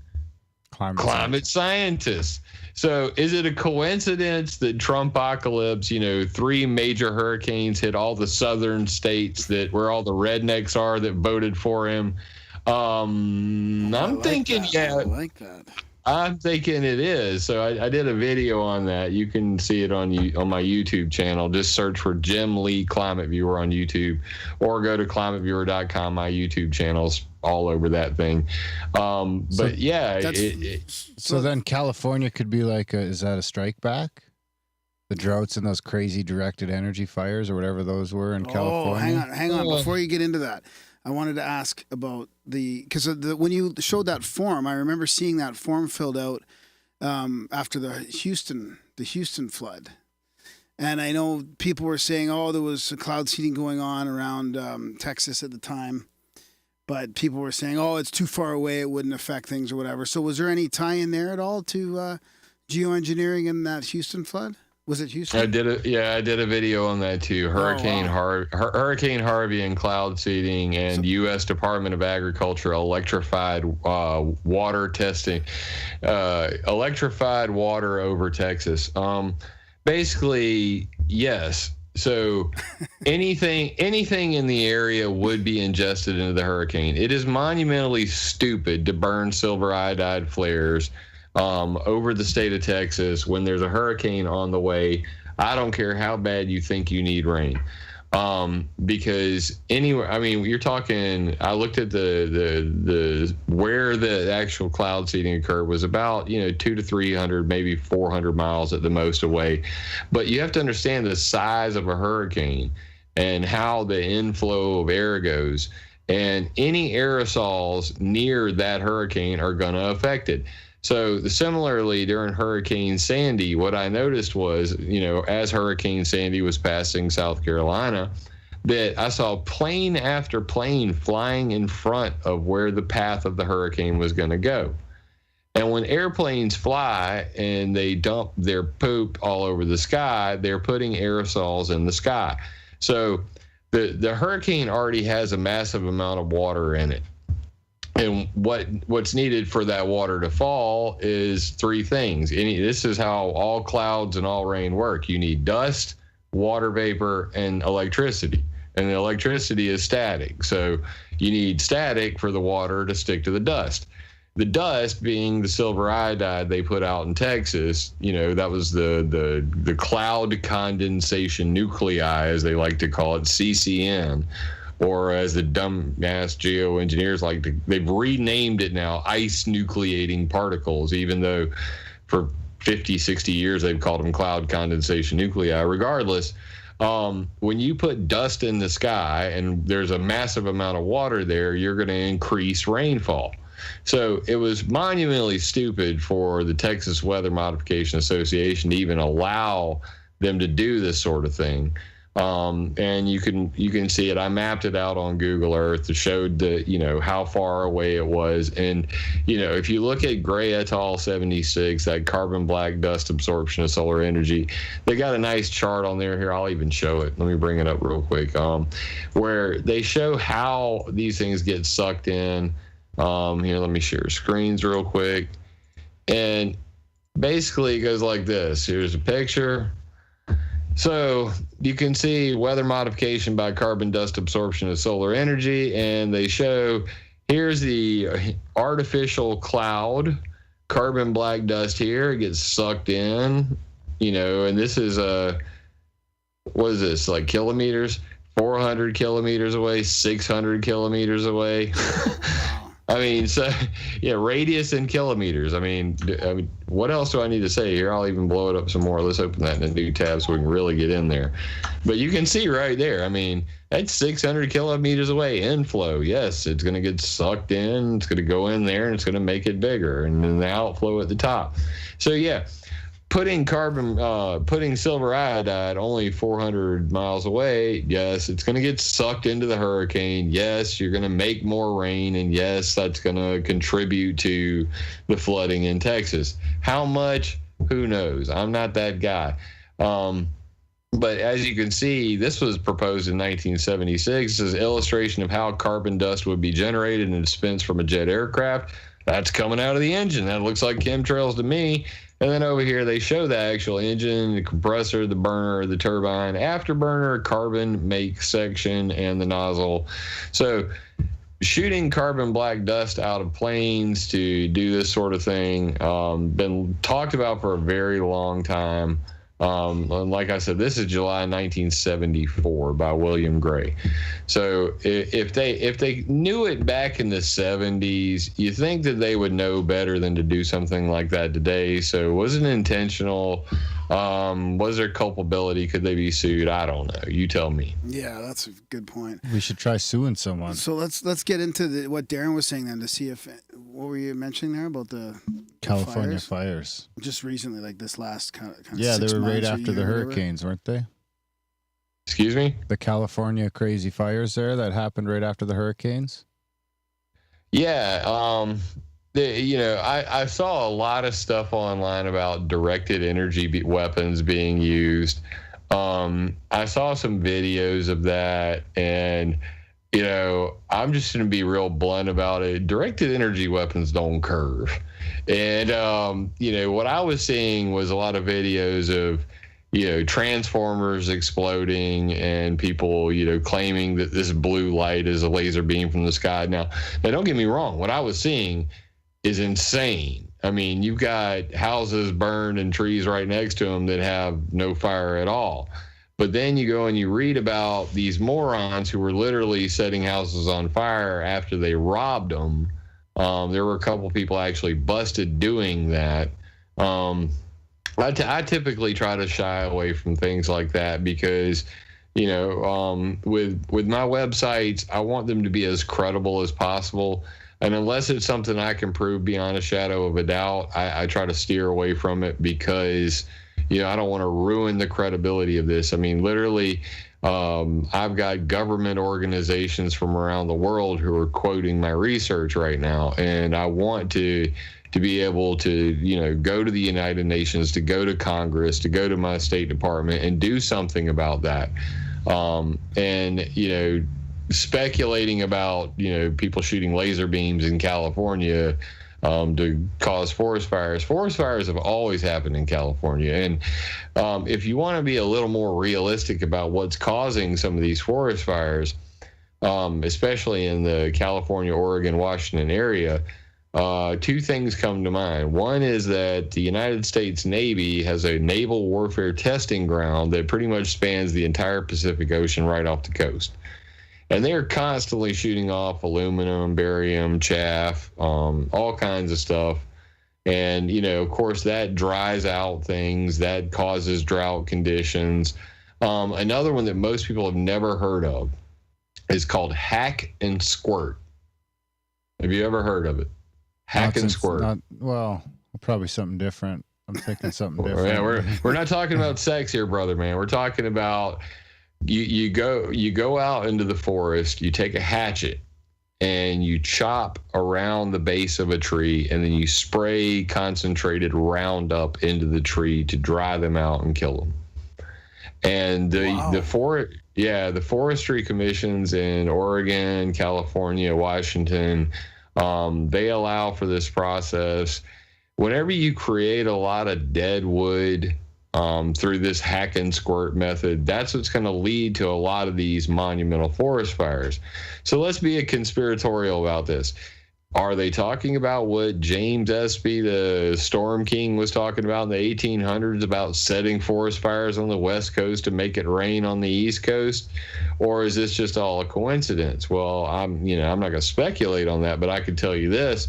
Climate scientists. So is it a coincidence that Trumpocalypse, 3 major hurricanes hit all the southern states where all the rednecks are that voted for him? I'm thinking, yeah. I like that. I'm thinking it is. So I did a video on that. You can see it on my YouTube channel. Just search for Jim Lee Climate Viewer on YouTube, or go to climateviewer.com. My YouTube channel's all over that thing. But yeah, so then California could be like, is that a strike back? The droughts and those crazy directed energy fires or whatever those were in California. Hang on. Before you get into that, I wanted to ask about because when you showed that form, I remember seeing that form filled out after the Houston flood, and I know people were saying, there was cloud seeding going on around Texas at the time, but people were saying, it's too far away, it wouldn't affect things or whatever. So was there any tie in there at all to geoengineering in that Houston flood? Was it Houston? I did a video on that too. Hurricane Harvey and cloud seeding, and U.S. Department of Agriculture electrified water testing, electrified water over Texas. Basically, yes. So anything in the area would be ingested into the hurricane. It is monumentally stupid to burn silver iodide flares over the state of Texas when there's a hurricane on the way. I don't care how bad you think you need rain. Because you're talking, I looked at the where the actual cloud seeding occurred was about, 200 to 300, maybe 400 miles at the most away. But you have to understand the size of a hurricane and how the inflow of air goes. And any aerosols near that hurricane are going to affect it. So similarly, during Hurricane Sandy, what I noticed was, as Hurricane Sandy was passing South Carolina, that I saw plane after plane flying in front of where the path of the hurricane was going to go. And when airplanes fly and they dump their poop all over the sky, they're putting aerosols in the sky. So the hurricane already has a massive amount of water in it. And what's needed for that water to fall is 3 things. This is how all clouds and all rain work. You need dust, water vapor, and electricity. And the electricity is static. So you need static for the water to stick to the dust. The dust being the silver iodide they put out in Texas, that was the cloud condensation nuclei, as they like to call it, CCN. Or as the dumbass geoengineers they've renamed it now, ice nucleating particles, even though for 50, 60 years they've called them cloud condensation nuclei. Regardless, when you put dust in the sky and there's a massive amount of water there, you're going to increase rainfall. So it was monumentally stupid for the Texas Weather Modification Association to even allow them to do this sort of thing. And you can see it. I mapped it out on Google Earth to show how far away it was. And, if you look at Gray et al. 76, that carbon black dust absorption of solar energy, they got a nice chart on there. Here, I'll even show it. Let me bring it up real quick. Where they show how these things get sucked in. Here, let me share screens real quick. And basically it goes like this. Here's a picture. So you can see weather modification by carbon dust absorption of solar energy, and they show here's the artificial cloud, carbon black dust here. It gets sucked in, and this is what is this, like kilometers? 400 kilometers away, 600 kilometers away. I mean, so yeah, radius in kilometers. I mean, what else do I need to say here? I'll even blow it up some more. Let's open that in a new tab so we can really get in there. But you can see right there. I mean, that's 600 kilometers away. Inflow, yes, it's going to get sucked in. It's going to go in there and it's going to make it bigger, and then the outflow at the top. So yeah. Putting silver iodide only 400 miles away, yes, it's going to get sucked into the hurricane. Yes, you're going to make more rain, and yes, that's going to contribute to the flooding in Texas. How much? Who knows? I'm not that guy. But as you can see, this was proposed in 1976 as an illustration of how carbon dust would be generated and dispensed from a jet aircraft. That's coming out of the engine. That looks like chemtrails to me. And then over here, they show the actual engine, the compressor, the burner, the turbine, afterburner, carbon make section, and the nozzle. So shooting carbon black dust out of planes to do this sort of thing, been talked about for a very long time. Like I said, this is July 1974 by William Gray. So if they knew it back in the 70s, you think that they would know better than to do something like that today. So was it intentional? Was there culpability? Could they be sued? I don't know. You tell me. Yeah, that's a good point. We should try suing someone. So let's get into what Darren was saying then to see if what were you mentioning there about the California fires? Just recently, like this last kind of yeah, 6 they were right months after the hurricanes, weren't they? Excuse me? The California crazy fires there that happened right after the hurricanes? Yeah. I saw a lot of stuff online about directed energy weapons being used. I saw some videos of that, and I'm just going to be real blunt about it. Directed energy weapons don't curve. And, what I was seeing was a lot of videos of, transformers exploding and people, claiming that this blue light is a laser beam from the sky. Now don't get me wrong. What I was seeing is insane. I mean, you've got houses burned and trees right next to them that have no fire at all. But then you go and you read about these morons who were literally setting houses on fire after they robbed them. There were a couple people actually busted doing that. I typically try to shy away from things like that because, with my websites, I want them to be as credible as possible. And unless it's something I can prove beyond a shadow of a doubt, I try to steer away from it because, I don't want to ruin the credibility of this. I mean, literally, I've got government organizations from around the world who are quoting my research right now. And I want to be able to, go to the United Nations, to go to Congress, to go to my State Department and do something about that. Speculating about, people shooting laser beams in California to cause forest fires. Forest fires have always happened in California. And if you want to be a little more realistic about what's causing some of these forest fires, especially in the California, Oregon, Washington area, two things come to mind. One is that the United States Navy has a naval warfare testing ground that pretty much spans the entire Pacific Ocean right off the coast. And they're constantly shooting off aluminum, barium, chaff, all kinds of stuff. And, of course, that dries out things. That causes drought conditions. Another one that most people have never heard of is called hack and squirt. Have you ever heard of it? Hack and squirt. Well, probably something different. I'm thinking something different. Yeah, we're not talking about sex here, brother man. We're talking about you go out into the forest, you take a hatchet and you chop around the base of a tree, and then you spray concentrated Roundup into the tree to dry them out and kill them. And the forestry commissions in Oregon, California, Washington, they allow for this process. Whenever you create a lot of dead wood through this hack and squirt method, that's what's going to lead to a lot of these monumental forest fires. So let's be a conspiratorial about this. Are they talking about what James Espy, the Storm King, was talking about in the 1800s about setting forest fires on the West Coast to make it rain on the East Coast? Or is this just all a coincidence? Well, I'm not going to speculate on that, but I can tell you this.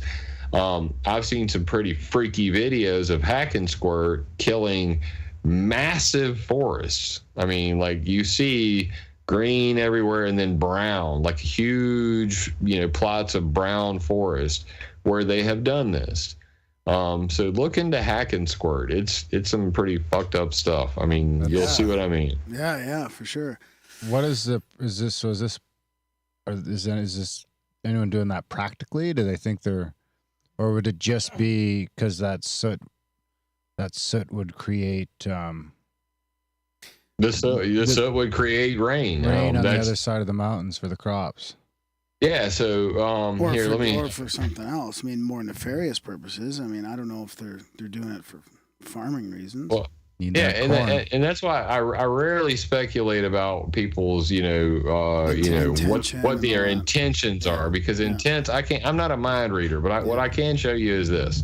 I've seen some pretty freaky videos of hack and squirt killing massive forests. I mean, like you see green everywhere and then brown, like huge, plots of brown forest where they have done this. So look into hack and squirt. It's some pretty fucked up stuff. I mean, you'll see what I mean. Yeah, for sure. What is this anyone doing that practically? Do they think they're, or would it just be because that soot would create the soot would create rain on the other side of the mountains for the crops? Yeah, so or for something else. I mean, more nefarious purposes. I mean, I don't know if they're doing it for farming reasons. Well, yeah, and that's why I rarely speculate about people's what their intentions are, because intents I'm not a mind reader, but what I can show you is this.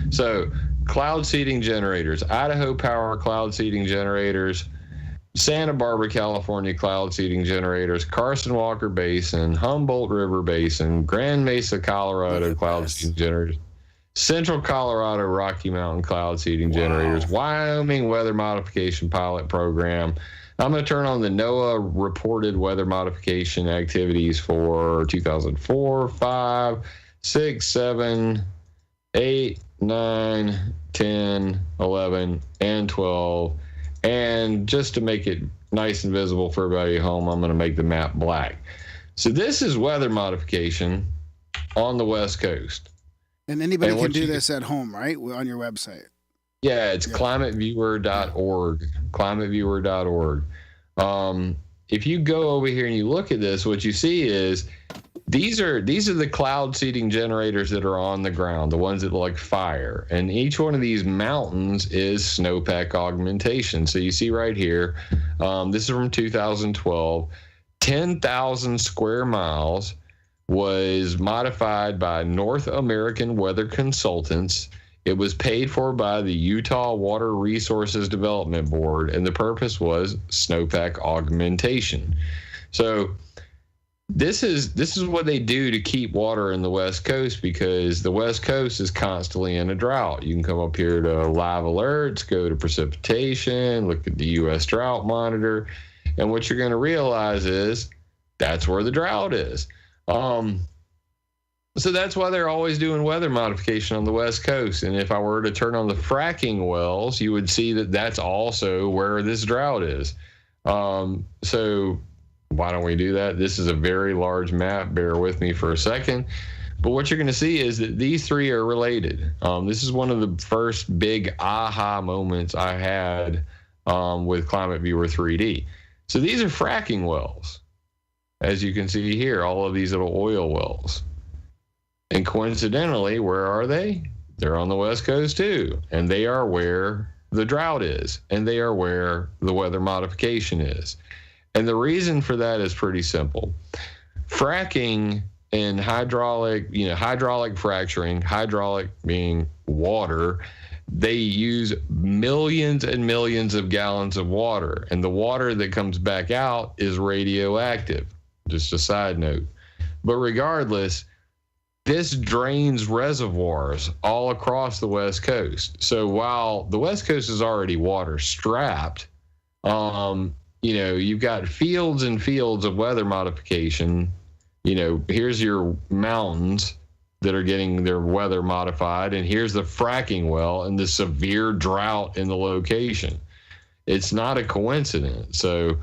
So cloud seeding generators, Idaho Power cloud seeding generators, Santa Barbara, California cloud seeding generators, Carson Walker Basin, Humboldt River Basin, Grand Mesa, Colorado cloud seeding generators, Central Colorado Rocky Mountain cloud seeding generators, Wyoming weather modification pilot program. I'm going to turn on the NOAA reported weather modification activities for 2004, 5, 6, 7, 8, 9, 10, 11, and 12. And just to make it nice and visible for everybody at home, I'm going to make the map black. So this is weather modification on the West Coast. And anybody can do this at home, right? On your website. Yeah, it's climateviewer.org. Climateviewer.org. If you go over here and you look at this, what you see is these are the cloud seeding generators that are on the ground, the ones that look like fire. And each one of these mountains is snowpack augmentation. So you see right here, this is from 2012, 10,000 square miles was modified by North American Weather Consultants. It was paid for by the Utah Water Resources Development Board, and the purpose was snowpack augmentation. So this is what they do to keep water in the West Coast, because the West Coast is constantly in a drought. You can come up here to live alerts, go to precipitation, look at the U.S. Drought Monitor, and what you're going to realize is that's where the drought is. So that's why they're always doing weather modification on the West Coast. And if I were to turn on the fracking wells, you would see that that's also where this drought is. So why don't we do that? This is a very large map. Bear with me for a second. But what you're going to see is that these three are related. This is one of the first big aha moments I had with Climate Viewer 3D. So these are fracking wells. As you can see here, all of these little oil wells. And coincidentally, where are they? They're on the West Coast too. And they are where the drought is. And they are where the weather modification is. And the reason for that is pretty simple. Fracking and hydraulic fracturing, hydraulic being water, they use millions and millions of gallons of water. And the water that comes back out is radioactive. Just a side note. But regardless, this drains reservoirs all across the West Coast. So while the West Coast is already water strapped, you've got fields and fields of weather modification. Here's your mountains, that are getting their weather modified, and here's the fracking well and the severe drought in the location. It's not a coincidence. So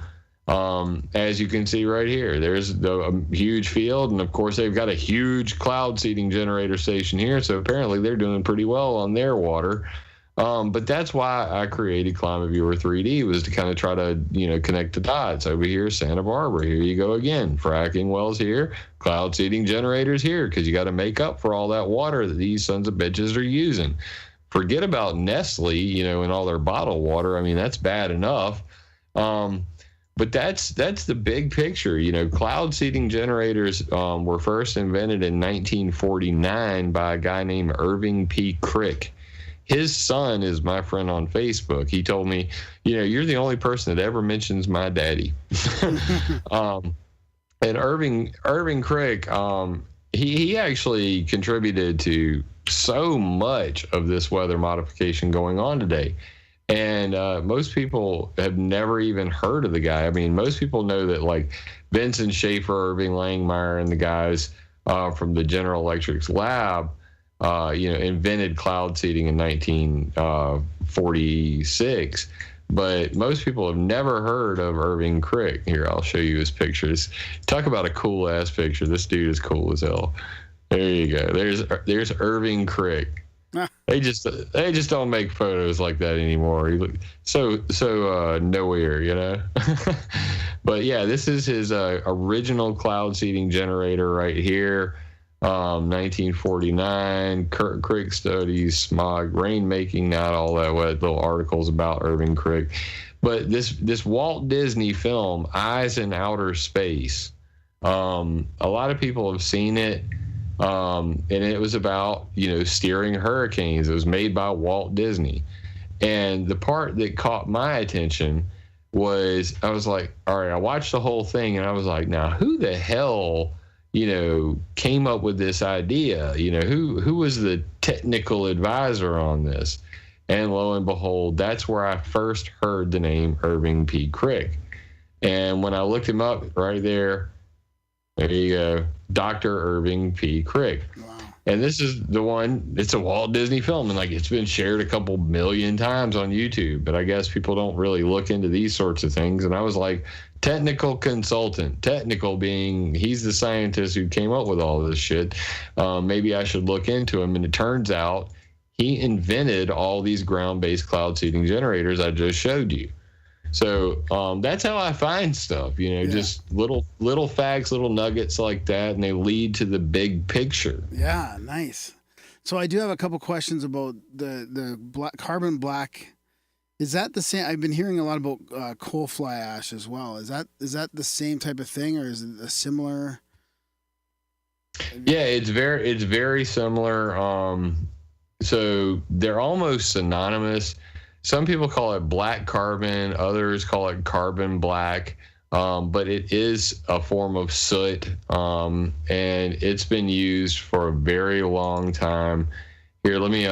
as you can see right here, there's a huge field, and of course they've got a huge cloud seeding generator station here, so apparently they're doing pretty well on their water. But that's why I created Climate Viewer 3D, was to kind of try to, connect the dots. Over here, Santa Barbara, here you go again. Fracking wells here, cloud seeding generators here, because you got to make up for all that water that these sons of bitches are using. Forget about Nestle, and all their bottled water. I mean, that's bad enough. But that's the big picture. Cloud seeding generators were first invented in 1949 by a guy named Irving P. Crick. His son is my friend on Facebook. He told me, you're the only person that ever mentions my daddy. And Irving Crick, he actually contributed to so much of this weather modification going on today. And most people have never even heard of the guy. I mean, most people know that, like, Benson Schaefer, Irving Langmuir, and the guys from the General Electric's lab, invented cloud seeding in 1946. But most people have never heard of Irving Crick. Here, I'll show you his pictures. Talk about a cool ass picture. This dude is cool as hell. There you go. There's Irving Crick. They just don't make photos like that anymore. He look so nowhere, But yeah, this is his original cloud seeding generator right here. 1949, Crick studies smog, rainmaking, not all that wet. Little articles about Irving Crick. But this Walt Disney film, Eyes in Outer Space, a lot of people have seen it. And it was about, steering hurricanes. It was made by Walt Disney. And the part that caught my attention was, I was like, all right, I watched the whole thing and I was like, now who the hell, came up with this idea? Who was the technical advisor on this? And lo and behold, that's where I first heard the name Irving P. Crick. And when I looked him up right there you go, Dr. Irving P. Crick. Wow. And this is the one, it's a Walt Disney film, and it's been shared a couple million times on YouTube, but I guess people don't really look into these sorts of things. And I was like, technical consultant, technical being he's the scientist who came up with all this shit. Maybe I should look into him. And it turns out he invented all these ground-based cloud seeding generators I just showed you. So that's how I find stuff, just little facts, little nuggets like that, and they lead to the big picture. Yeah, nice. So I do have a couple questions about the carbon black. Is that the same? I've been hearing a lot about coal fly ash as well. Is that the same type of thing, or is it a similar? Yeah, it's very similar. So they're almost synonymous. Some people call it black carbon, others call it carbon black, but it is a form of soot, and it's been used for a very long time. Here, let me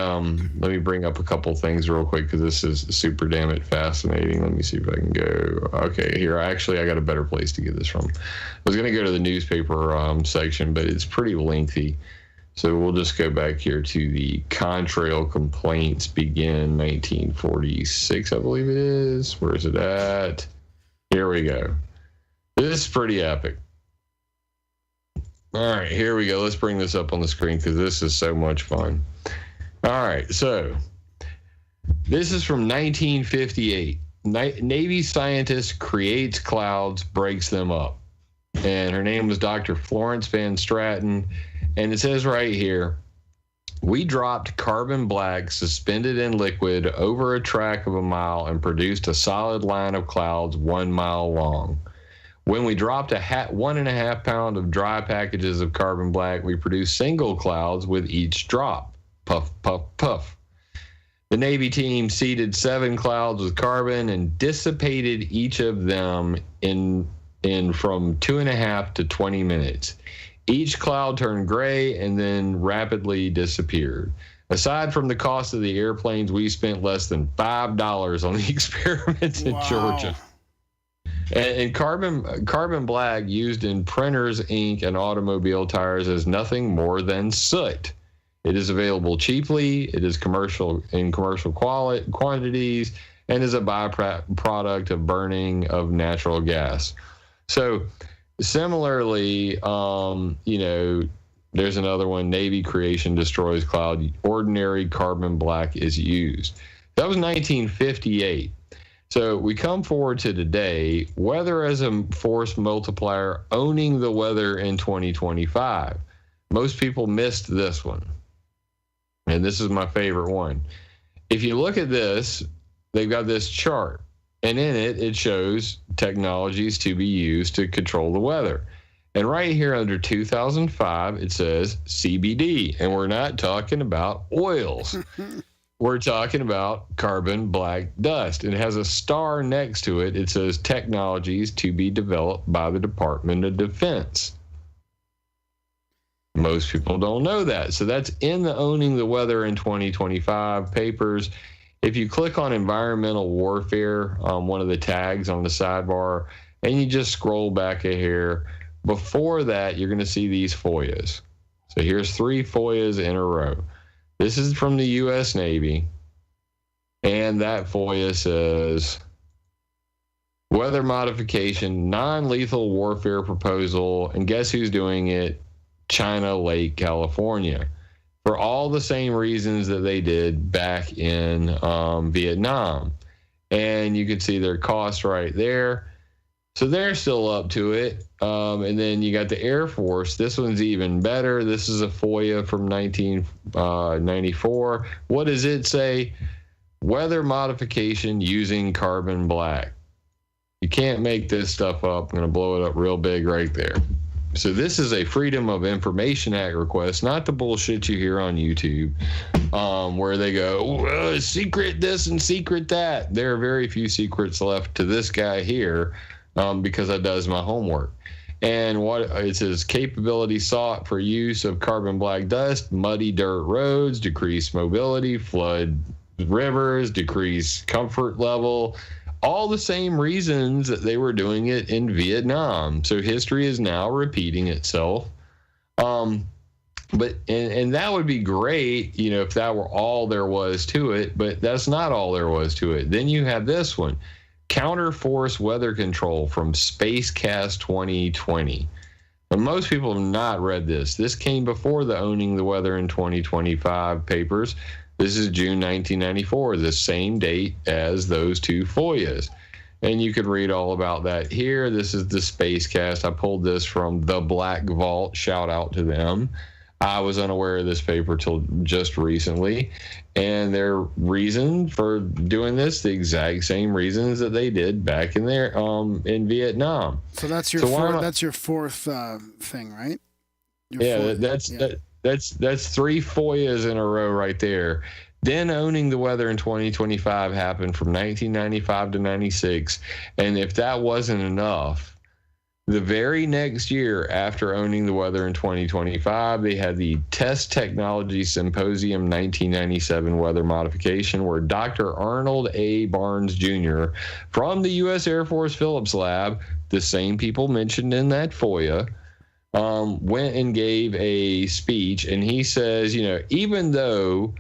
bring up a couple things real quick because this is super damn it fascinating. Let me see if I can go. Okay, here, I got a better place to get this from. I was going to go to the newspaper section, but it's pretty lengthy. So we'll just go back here to the contrail complaints begin 1946, I believe it is. Where is it at? Here we go. This is pretty epic. All right, here we go. Let's bring this up on the screen because this is so much fun. All right, so this is from 1958. Navy scientist creates clouds, breaks them up. And her name was Dr. Florence Van Straten. And it says right here, we dropped carbon black suspended in liquid over a track of a mile and produced a solid line of clouds 1 mile long. When we dropped 1.5 pound of dry packages of carbon black, we produced single clouds with each drop. Puff, puff, puff. The Navy team seeded 7 clouds with carbon and dissipated each of them in from 2.5 to 20 minutes. Each cloud turned gray and then rapidly disappeared. Aside from the cost of the airplanes, we spent less than $5 on the experiments in Georgia. And carbon black used in printers, ink, and automobile tires is nothing more than soot. It is available cheaply. It is commercial quantities and is a byproduct of burning of natural gas. So similarly, there's another one, Navy creation destroys cloud. Ordinary carbon black is used. That was 1958. So we come forward to today, weather as a force multiplier, owning the weather in 2025. Most people missed this one. And this is my favorite one. If you look at this, they've got this chart, and in it shows technologies to be used to control the weather. And right here under 2005, it says CBD, and we're not talking about oils. We're talking about carbon black dust. It has a star next to it. It says technologies to be developed by the Department of Defense. Most people don't know that. So that's in the Owning the Weather in 2025 papers. If you click on environmental warfare, one of the tags on the sidebar, and you just scroll back a hair, before that, you're going to see these FOIAs. So here's 3 FOIAs in a row. This is from the U.S. Navy, and that FOIA says, weather modification, non-lethal warfare proposal, and guess who's doing it? China Lake, California, for all the same reasons that they did back in Vietnam. And you can see their costs right there. So they're still up to it. And then you got the Air Force. This one's even better. This is a FOIA from 1994. What does it say? Weather modification using carbon black. You can't make this stuff up. I'm going to blow it up real big right there. So this is a Freedom of Information Act request, not the bullshit you hear on YouTube, where they go, secret this and secret that. There are very few secrets left to this guy here. Because I does my homework. And what it says, capability sought for use of carbon black dust, muddy dirt roads, decreased mobility, flood rivers, decreased comfort level, all the same reasons that they were doing it in Vietnam. So history is now repeating itself. But that would be great, if that were all there was to it, but that's not all there was to it. Then you have this one. Counterforce weather control from Spacecast 2020. But most people have not read this. This came before the Owning the Weather in 2025 papers. This is June 1994, the same date as those 2 FOIAs. And you can read all about that here. This is the Spacecast. I pulled this from the Black Vault. Shout out to them. I was unaware of this paper till just recently, and their reason for doing this, the exact same reasons that they did back in there in Vietnam. So that's your fourth thing, right? That's 3 FOIAs in a row right there. Then Owning the Weather in 2025 happened from 1995 to 96, and if that wasn't enough, the very next year after Owning the Weather in 2025, they had the Test Technology Symposium 1997 Weather Modification, where Dr. Arnold A. Barnes Jr. from the U.S. Air Force Phillips Lab, the same people mentioned in that FOIA, went and gave a speech. And he says, even though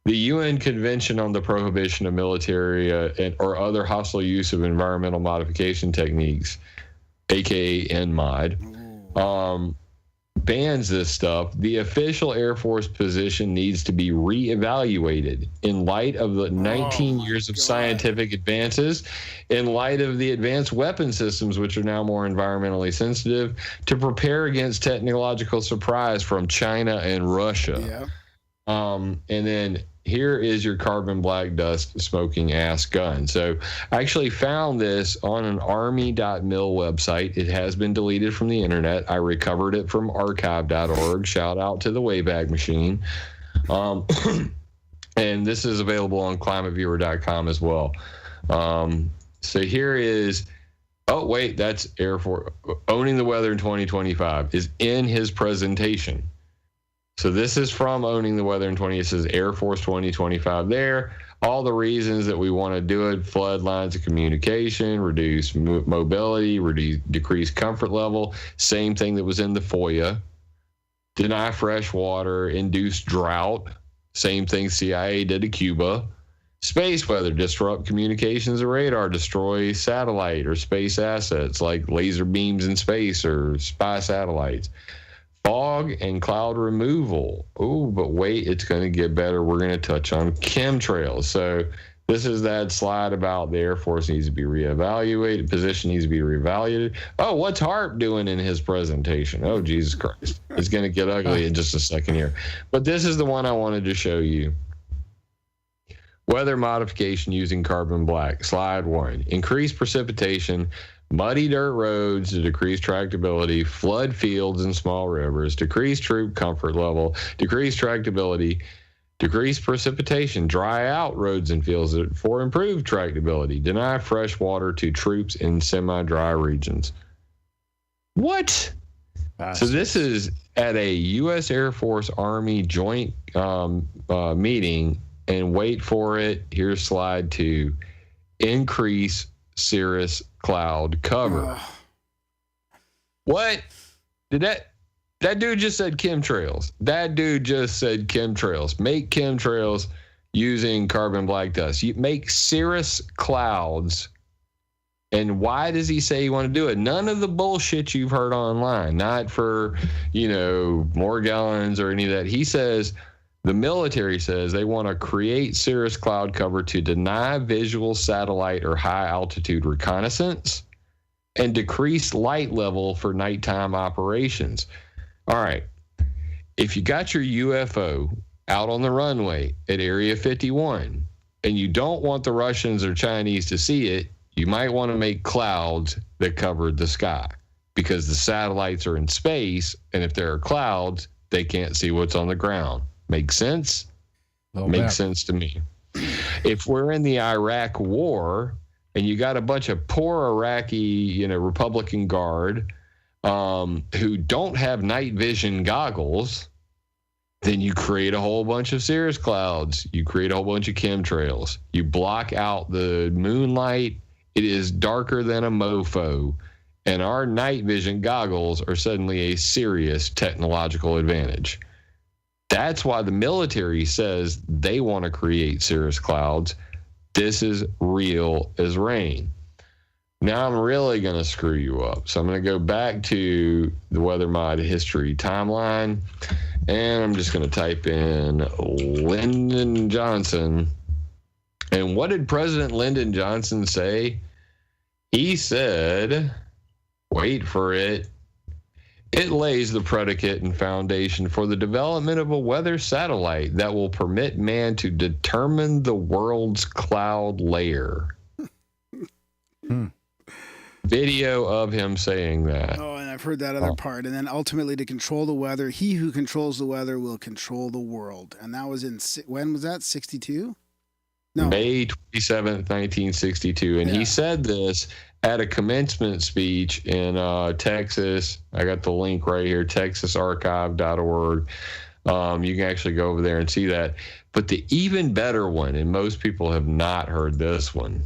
the UN Convention on the Prohibition of Military or other hostile use of environmental modification techniques, aka NMOD, bans this stuff, the official Air Force position needs to be reevaluated in light of the 19 years of scientific advances, in light of the advanced weapon systems, which are now more environmentally sensitive, to prepare against technological surprise from China and Russia. Yeah. And then here is your carbon black dust smoking ass gun. So I actually found this on an army.mil website. It has been deleted from the internet. I recovered it from archive.org. Shout out to the Wayback Machine. And this is available on climateviewer.com as well. So here is, that's Air Force. Owning the Weather in 2025 is in his presentation. So this is from Owning the Weather in 20. It says Air Force 2025 there. All the reasons that we want to do it: flood lines of communication, reduce mobility, decrease comfort level. Same thing that was in the FOIA. Deny fresh water, induce drought. Same thing CIA did to Cuba. Space weather, disrupt communications and radar, destroy satellite or space assets like laser beams in space or spy satellites. Fog and cloud removal. Oh, but wait, it's going to get better. We're going to touch on chemtrails. So this is that slide about the Air Force needs to be reevaluated, position needs to be reevaluated. Oh, what's Harp doing in his presentation? Oh, Jesus Christ. It's going to get ugly in just a second here. But this is the one I wanted to show you. Weather modification using carbon black. Slide 1. Increase precipitation, muddy dirt roads to decrease tractability, flood fields and small rivers, decrease troop comfort level, decrease tractability, decrease precipitation, dry out roads and fields for improved tractability, deny fresh water to troops in semi-dry regions. What? So this is at a U.S. Air Force Army joint meeting. And wait for it. Here's slide 2. Increase cirrus cloud cover. What? Did that dude just said chemtrails. That dude just said chemtrails. Make chemtrails using carbon black dust. You make cirrus clouds. And why does he say you want to do it? None of the bullshit you've heard online. Not for, more gallons or any of that. He says, the military says they want to create cirrus cloud cover to deny visual satellite or high altitude reconnaissance and decrease light level for nighttime operations. All right. If you got your UFO out on the runway at Area 51 and you don't want the Russians or Chinese to see it, you might want to make clouds that cover the sky because the satellites are in space. And if there are clouds, they can't see what's on the ground. Makes sense? Makes sense to me. If we're in the Iraq war and you got a bunch of poor Iraqi, Republican Guard who don't have night vision goggles, then you create a whole bunch of cirrus clouds. You create a whole bunch of chemtrails. You block out the moonlight. It is darker than a mofo. And our night vision goggles are suddenly a serious technological advantage. That's why the military says they want to create cirrus clouds. This is real as rain. Now I'm really going to screw you up. So I'm going to go back to the Weather Mod history timeline, and I'm just going to type in Lyndon Johnson. And what did President Lyndon Johnson say? He said, wait for it, it lays the predicate and foundation for the development of a weather satellite that will permit man to determine the world's cloud layer. Video of him saying that. Oh, and I've heard that other part. And then ultimately to control the weather, he who controls the weather will control the world. And that was when was that? 62? No. May 27th, 1962. And he said this at a commencement speech in Texas. I got the link right here, texasarchive.org. You can actually go over there and see that. But the even better one, and most people have not heard this one,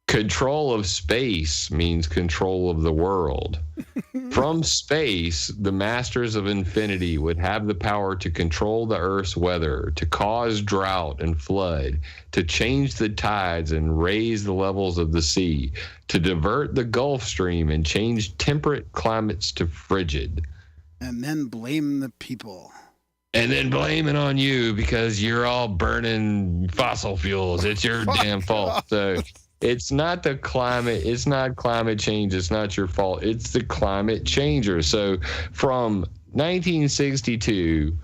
control of space means control of the world. From space, the masters of infinity would have the power to control the Earth's weather, to cause drought and flood, to change the tides and raise the levels of the sea, to divert the Gulf Stream and change temperate climates to frigid. And then blame the people. And then blame it on you because you're all burning fossil fuels. It's your damn fault. So it's not the climate. It's not climate change. It's not your fault. It's the climate changer. So from 1962,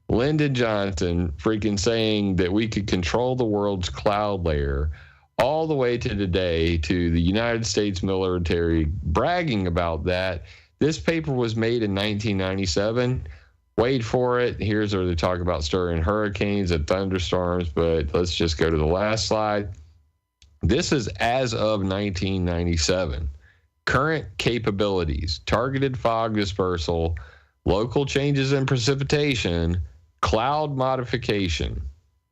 Lyndon Johnson freaking saying that we could control the world's cloud layer all the way to today, to the United States military bragging about that. This paper was made in 1997. Wait for it. Here's where they talk about stirring hurricanes and thunderstorms, but let's just go to the last slide. This is as of 1997. Current capabilities: targeted fog dispersal, local changes in precipitation, cloud modification,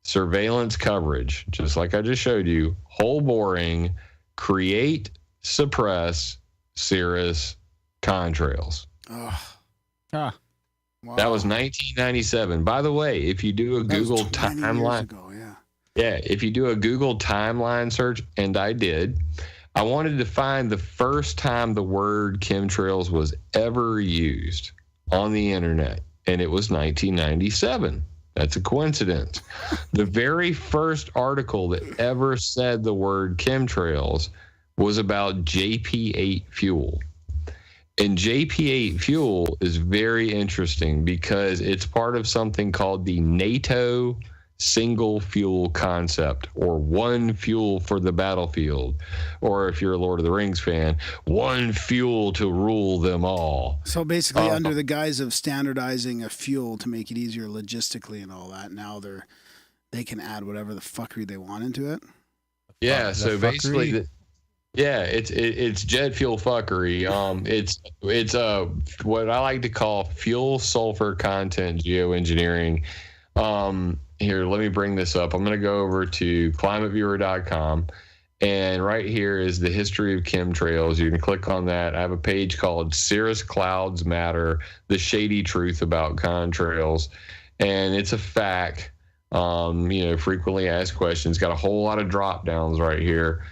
surveillance coverage, just like I just showed you, hole boring, create, suppress, cirrus, contrails. Oh. Huh. Wow. That was 1997. By the way, if you do a Google timeline, if you do a Google timeline search, and I did, I wanted to find the first time the word chemtrails was ever used on the internet, and it was 1997. That's a coincidence. The very first article that ever said the word chemtrails was about JP8 fuel. And JP8 fuel is very interesting because it's part of something called the NATO single fuel concept, or one fuel for the battlefield, or if you're a Lord of the Rings fan, one fuel to rule them all. So basically, under the guise of standardizing a fuel to make it easier logistically and all that, now they can add whatever the fuckery they want into it. Yeah, so basically, it's jet fuel fuckery. It's what I like to call fuel sulfur content geoengineering. Here, let me bring this up. I'm going to go over to climateviewer.com, and right here is the history of chemtrails. You can click on that. I have a page called Cirrus Clouds Matter, the shady truth about contrails, and it's a fact. Frequently asked questions. Got a whole lot of drop downs right here.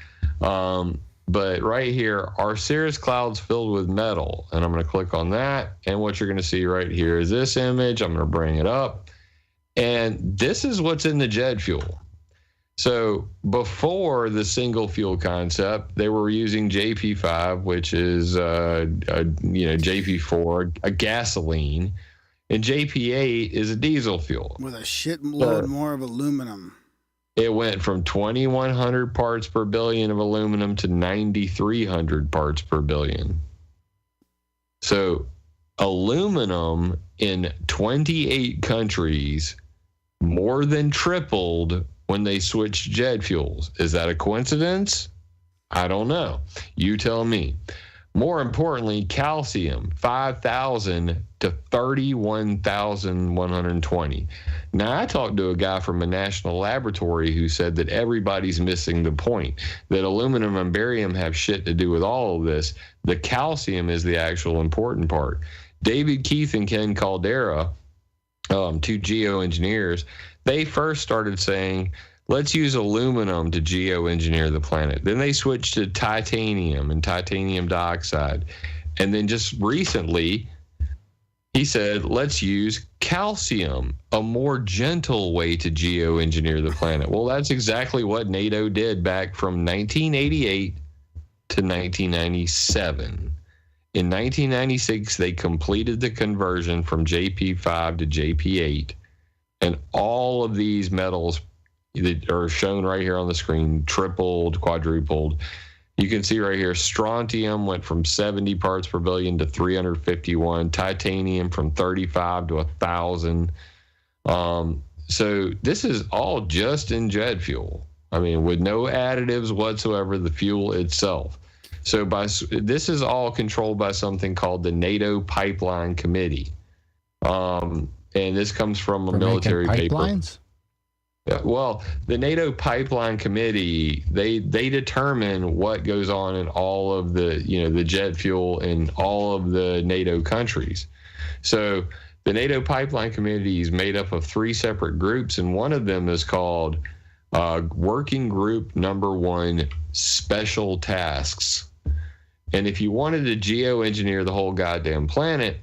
But right here, are cirrus clouds filled with metal? And I'm going to click on that. And what you're going to see right here is this image. I'm going to bring it up. And this is what's in the jet fuel. So before the single fuel concept, they were using JP5, which is, JP4, a gasoline. And JP8 is a diesel fuel. With a shitload more of aluminum. It went from 2,100 parts per billion of aluminum to 9,300 parts per billion. So aluminum in 28 countries more than tripled when they switched jet fuels. Is that a coincidence? I don't know. You tell me. More importantly, calcium, 5,000 to 31,120. Now, I talked to a guy from a national laboratory who said that everybody's missing the point, that aluminum and barium have shit to do with all of this. The calcium is the actual important part. David Keith and Ken Caldera, two geoengineers, they first started saying, let's use aluminum to geoengineer the planet. Then they switched to titanium and titanium dioxide. And then just recently, he said, let's use calcium, a more gentle way to geoengineer the planet. Well, that's exactly what NATO did back from 1988 to 1997. In 1996, they completed the conversion from JP5 to JP8. And all of these metals that are shown right here on the screen tripled, quadrupled. You can see right here, strontium went from 70 parts per billion to 351, titanium from 35 to 1,000. So this is all just in jet fuel. I mean, with no additives whatsoever, the fuel itself. So this is all controlled by something called the NATO Pipeline Committee. And this comes from a military paper. Pipelines? Yeah, well, the NATO Pipeline Committee, they determine what goes on in all of the, the jet fuel in all of the NATO countries. So the NATO Pipeline Committee is made up of 3 separate groups, and one of them is called Working Group Number 1, Special Tasks. And if you wanted to geoengineer the whole goddamn planet,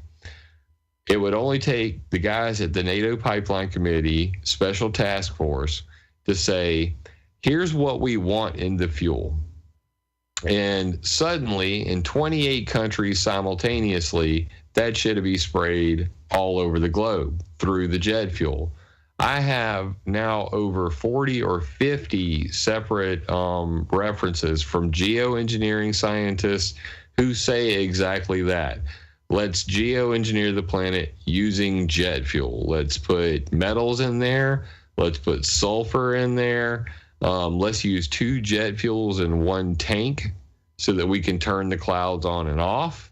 it would only take the guys at the NATO Pipeline Committee, Special Task Force, to say, here's what we want in the fuel. And suddenly, in 28 countries simultaneously, that shit would be sprayed all over the globe through the jet fuel. I have now over 40 or 50 separate references from geoengineering scientists who say exactly that. Let's geoengineer the planet using jet fuel. Let's put metals in there. Let's put sulfur in there. Let's use 2 jet fuels in 1 tank so that we can turn the clouds on and off.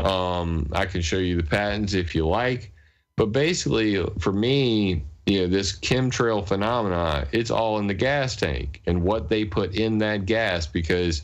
I can show you the patents if you like. But basically, for me, this chemtrail phenomena, it's all in the gas tank and what they put in that gas. Because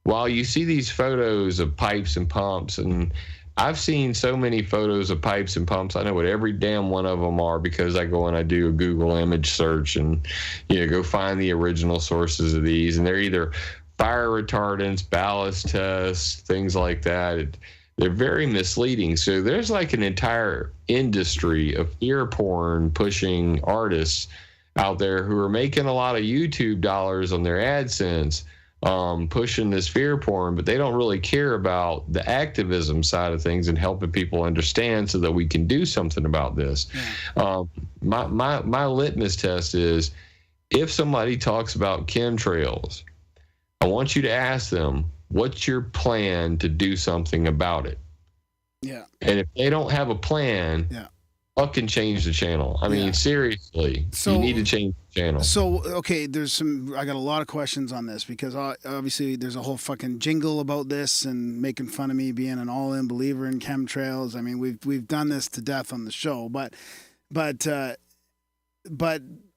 while you see these photos of pipes and pumps, and I've seen so many photos of pipes and pumps, I know what every damn one of them are because I go and I do a Google image search and go find the original sources of these, and they're either fire retardants, ballast tests, things like that. They're very misleading. So there's like an entire industry of ear porn pushing artists out there who are making a lot of YouTube dollars on their AdSense, pushing this fear porn, but they don't really care about the activism side of things and helping people understand so that we can do something about this. Yeah. My litmus test is, if somebody talks about chemtrails, I want you to ask them, what's your plan to do something about it? Yeah. And if they don't have a plan, fucking change the channel. I mean, seriously, you need to change the channel. So, okay, I got a lot of questions on this because obviously there's a whole fucking jingle about this and making fun of me being an all-in believer in chemtrails. I mean, we've done this to death on the show, but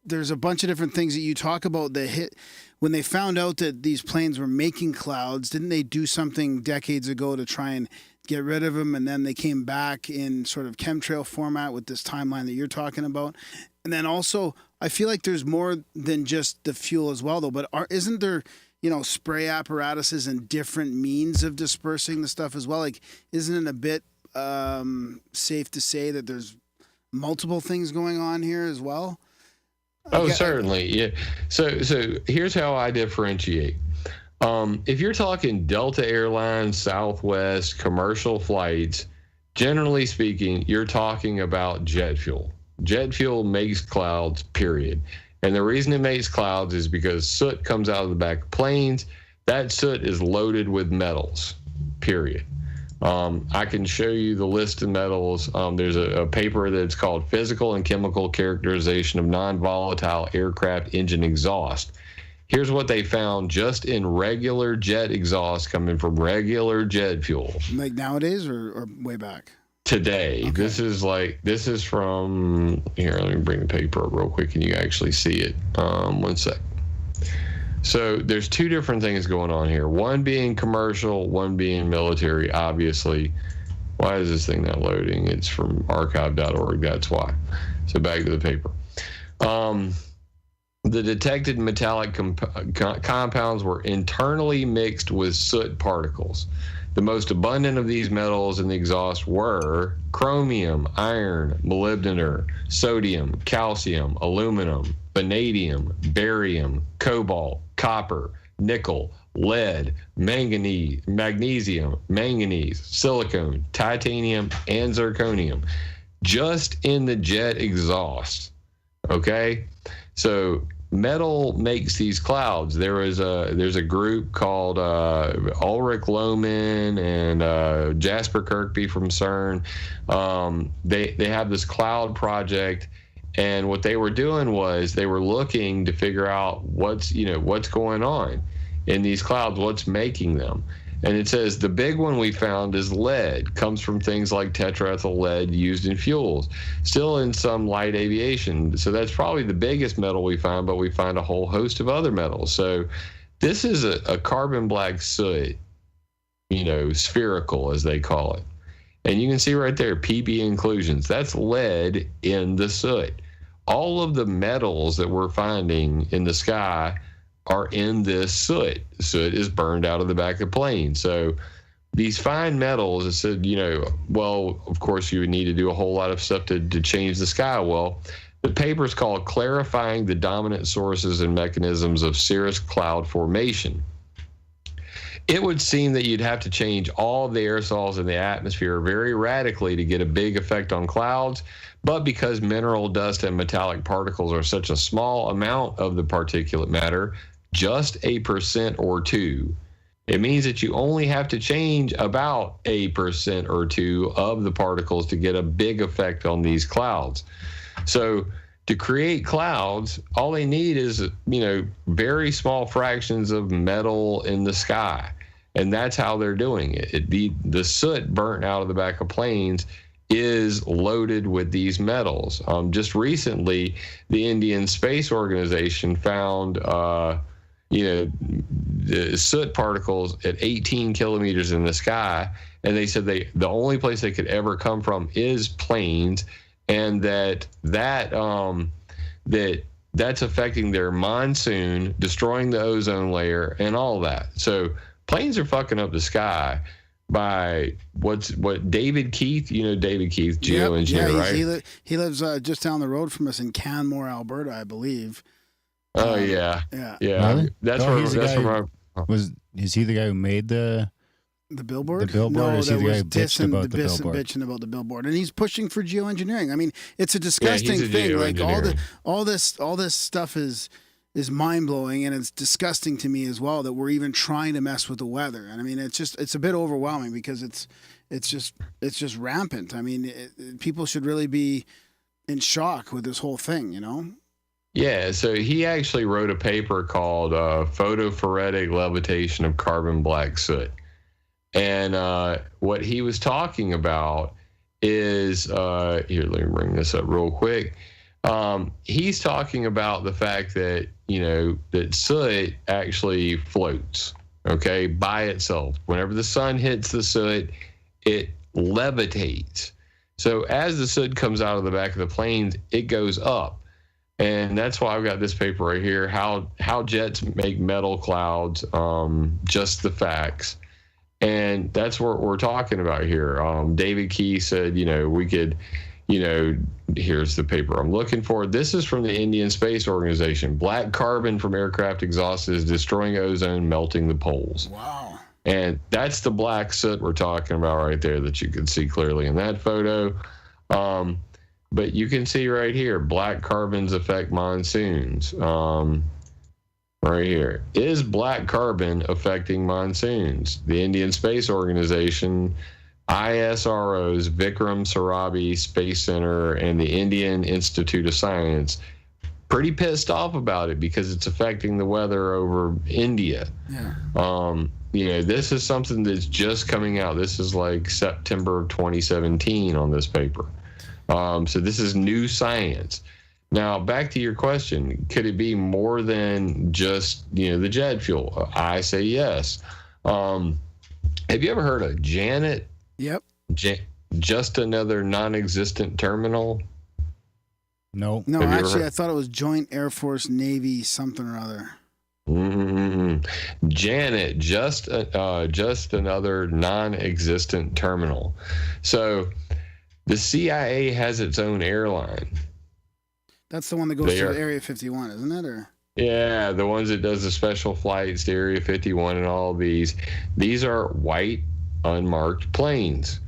there's a bunch of different things that you talk about that hit. When they found out that these planes were making clouds, didn't they do something decades ago to try and get rid of them? And then they came back in sort of chemtrail format with this timeline that you're talking about. And then also, I feel like there's more than just the fuel as well, though. But isn't there, spray apparatuses and different means of dispersing the stuff as well? Like, isn't it a bit safe to say that there's multiple things going on here as well? Oh, certainly. Yeah. So here's how I differentiate. If you're talking Delta Airlines, Southwest, commercial flights, generally speaking, you're talking about jet fuel. Jet fuel makes clouds, period. And the reason it makes clouds is because soot comes out of the back of planes. That soot is loaded with metals, period. I can show you the list of metals. There's a paper that's called Physical and Chemical Characterization of Non-Volatile Aircraft Engine Exhaust. Here's what they found just in regular jet exhaust coming from regular jet fuel. Like nowadays or way back? Today. Okay. This is from, here, let me bring the paper up real quick and you actually see it. One sec. So there's two different things going on here. One being commercial, one being military, obviously. Why is this thing not loading? It's from archive.org, that's why. So back to the paper. The detected metallic compounds were internally mixed with soot particles. The most abundant of these metals in the exhaust were chromium, iron, molybdenum, sodium, calcium, aluminum, vanadium, barium, cobalt, copper, nickel, lead, magnesium, manganese, silicone, titanium, and zirconium, just in the jet exhaust. Okay, so metal makes these clouds. There's a group called Ulrich Lohmann and Jasper Kirkby from CERN. They have this cloud project. And what they were doing was they were looking to figure out what's going on in these clouds, what's making them. And it says the big one we found is lead, comes from things like tetraethyl lead used in fuels, still in some light aviation. So that's probably the biggest metal we find, but we find a whole host of other metals. So this is a carbon black soot, spherical as they call it. And you can see right there, PB inclusions. That's lead in the soot. All of the metals that we're finding in the sky are in this soot. Soot is burned out of the back of planes. So these fine metals, it said, well, of course you would need to do a whole lot of stuff to change the sky. Well, the paper is called Clarifying the Dominant Sources and Mechanisms of Cirrus Cloud Formation. It would seem that you'd have to change all the aerosols in the atmosphere very radically to get a big effect on clouds. But because mineral dust and metallic particles are such a small amount of the particulate matter, just 1% or 2%, it means that you only have to change about 1% or 2% of the particles to get a big effect on these clouds. So to create clouds, all they need is, very small fractions of metal in the sky. And that's how they're doing it. The soot burnt out of the back of planes is loaded with these metals. Just recently, the Indian Space Organization found, the soot particles at 18 kilometers in the sky, and they said the only place they could ever come from is planes, and that's affecting their monsoon, destroying the ozone layer, and all that. So planes are fucking up the sky by what David Keith, David Keith, geoengineer, right? He lives just down the road from us in Canmore, Alberta, I believe. Oh yeah. Really? Is he the guy who made the billboard? The billboard. No, is he the guy who bitching about the billboard, and he's pushing for geoengineering. I mean, it's a disgusting thing. Like all this stuff is mind blowing, and it's disgusting to me as well that we're even trying to mess with the weather. And I mean, it's a bit overwhelming because it's just rampant. I mean, people should really be in shock with this whole thing, Yeah, so he actually wrote a paper called Photophoretic Levitation of Carbon Black Soot. And what he was talking about is, here, let me bring this up real quick. He's talking about the fact that, that soot actually floats, okay, by itself. Whenever the sun hits the soot, it levitates. So as the soot comes out of the back of the planes, it goes up. And that's why I've got this paper right here, how jets make metal clouds, just the facts. And that's what we're talking about here. David Key said, we could, here's the paper I'm looking for. This is from the Indian Space Organization. Black carbon from aircraft exhaust is destroying ozone, melting the poles. Wow. And that's the black soot we're talking about right there that you can see clearly in that photo. But you can see right here, black carbons affect monsoons. Right here. Is black carbon affecting monsoons? The Indian Space Organization, ISRO's Vikram Sarabhi Space Center, and the Indian Institute of Science pretty pissed off about it because it's affecting the weather over India. Yeah. This is something that's just coming out. This is like September of 2017 on this paper. So this is new science. Now, back to your question, could it be more than just, the jet fuel? I say yes. Have you ever heard of Janet? Yep. Just another non-existent terminal? No, actually, I thought it was Joint Air Force Navy something or other. Janet, just another non-existent terminal. So the CIA has its own airline. That's the one that goes to Area 51, isn't it? Or yeah, the ones that does the special flights to Area 51 and all of these. These are white, unmarked planes.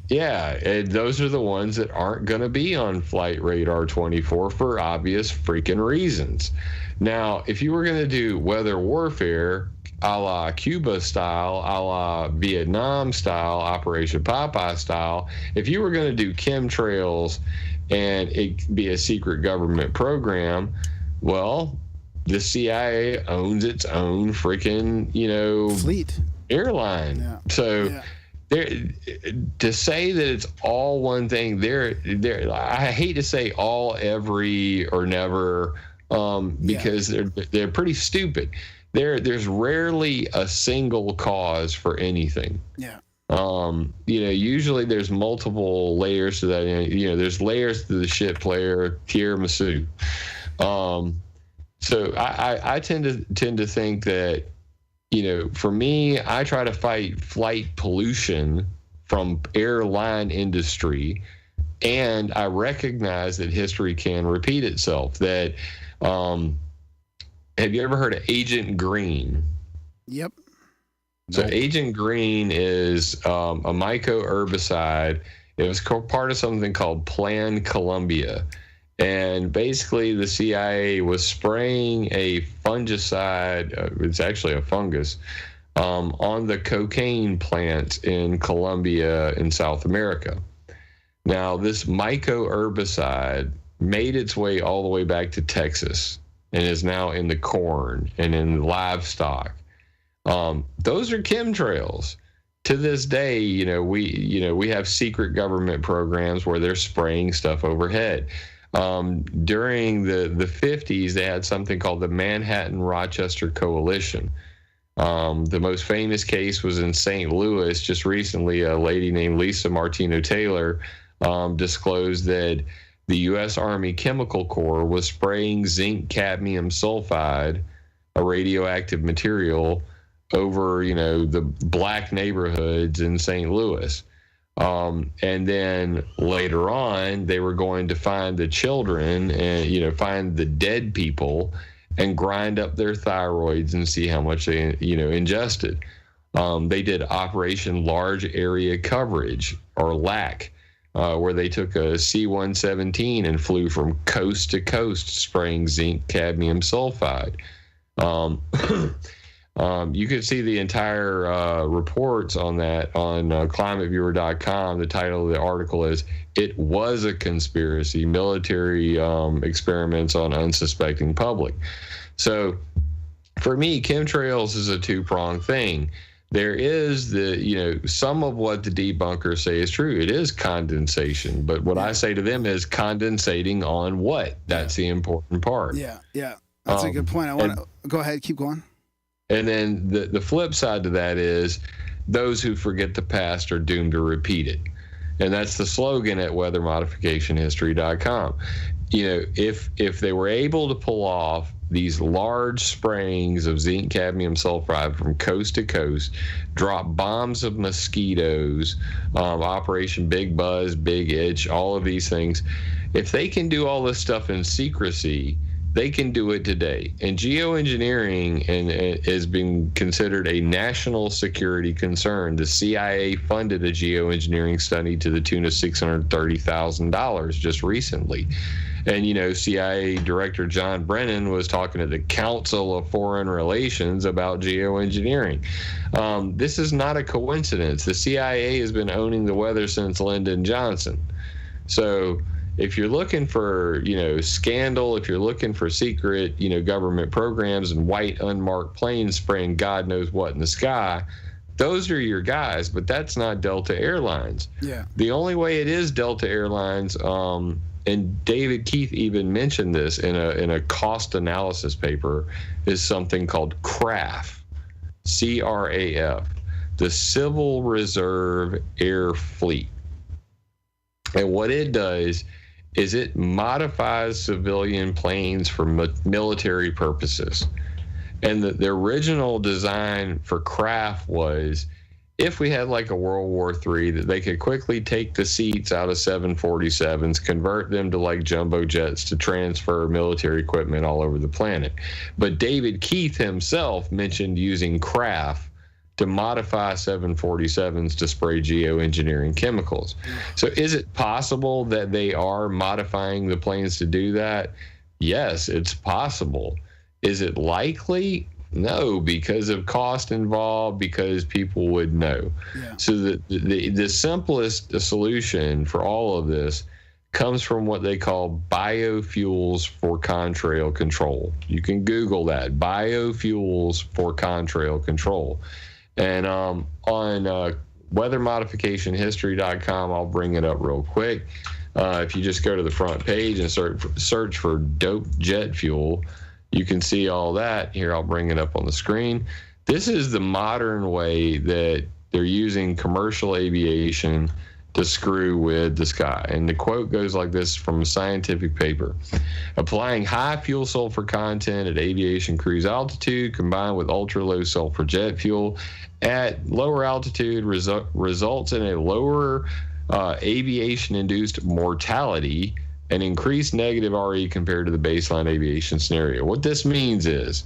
Yeah, and those are the ones that aren't going to be on Flight Radar 24 for obvious freaking reasons. Now, if you were going to do weather warfare, a la Cuba style, a la Vietnam style, Operation Popeye style, if you were going to do chemtrails and it be a secret government program, well, the CIA owns its own freaking, fleet airline. Yeah. So to say that it's all one thing, I hate to say all, every, or never, because they're pretty stupid. There's rarely a single cause for anything. Yeah. Usually there's multiple layers to that. There's layers to the shit player, tiramisu. So I tend to think that, for me, I try to fight flight pollution from airline industry, and I recognize that history can repeat itself. That, have you ever heard of Agent Green? Yep. So Agent Green is a mycoherbicide. It was part of something called Plan Colombia. And basically the CIA was spraying a fungicide, it's actually a fungus, on the cocaine plants in Colombia in South America. Now, this mycoherbicide made its way all the way back to Texas and is now in the corn and in livestock. Those are chemtrails. To this day, we have secret government programs where they're spraying stuff overhead. During the 50s, they had something called the Manhattan-Rochester Coalition. The most famous case was in St. Louis. Just recently, a lady named Lisa Martino Taylor disclosed that the U.S. Army Chemical Corps was spraying zinc cadmium sulfide, a radioactive material, over, the black neighborhoods in St. Louis. And then later on, they were going to find the children and, find the dead people and grind up their thyroids and see how much they, ingested. They did Operation Large Area Coverage, or LAC, where they took a C-117 and flew from coast to coast spraying zinc cadmium sulfide. You can see the entire reports on that on climateviewer.com. The title of the article is "It Was a Conspiracy: Military Experiments on Unsuspecting Public." So for me, chemtrails is a two-pronged thing. There is some of what the debunkers say is true. It is condensation, but what I say to them is condensating on what? That's the important part. Yeah. That's a good point. I want to go ahead, keep going. And then the flip side to that is those who forget the past are doomed to repeat it. And that's the slogan at weathermodificationhistory.com. If they were able to pull off these large sprayings of zinc cadmium sulfide from coast to coast, drop bombs of mosquitoes, Operation Big Buzz, Big Itch, all of these things, if they can do all this stuff in secrecy, they can do it today. And geoengineering is being considered a national security concern. The CIA funded a geoengineering study to the tune of $630,000 just recently. And, CIA Director John Brennan was talking at the Council of Foreign Relations about geoengineering. This is not a coincidence. The CIA has been owning the weather since Lyndon Johnson. So if you're looking for, scandal, if you're looking for secret, government programs and white unmarked planes spraying God knows what in the sky, those are your guys, but that's not Delta Airlines. Yeah. The only way it is Delta Airlines, and David Keith even mentioned this in a cost analysis paper, is something called CRAF, C-R-A-F, the Civil Reserve Air Fleet. And what it does is it modifies civilian planes for military purposes. And the original design for CRAF was, if we had like a World War III, that they could quickly take the seats out of 747s, convert them to like jumbo jets to transfer military equipment all over the planet. But David Keith himself mentioned using CRAF to modify 747s to spray geoengineering chemicals. So is it possible that they are modifying the planes to do that? Yes, it's possible. Is it likely? No, because of cost involved, because people would know. Yeah. So the simplest solution for all of this comes from what they call biofuels for contrail control. You can Google that, biofuels for contrail control. And on weathermodificationhistory.com, I'll bring it up real quick. If you just go to the front page and search for dope jet fuel, you can see all that. Here, I'll bring it up on the screen. This is the modern way that they're using commercial aviation to screw with the sky. And the quote goes like this from a scientific paper. Applying high fuel sulfur content at aviation cruise altitude combined with ultra low sulfur jet fuel at lower altitude results in a lower aviation-induced mortality and increased negative RE compared to the baseline aviation scenario. What this means is,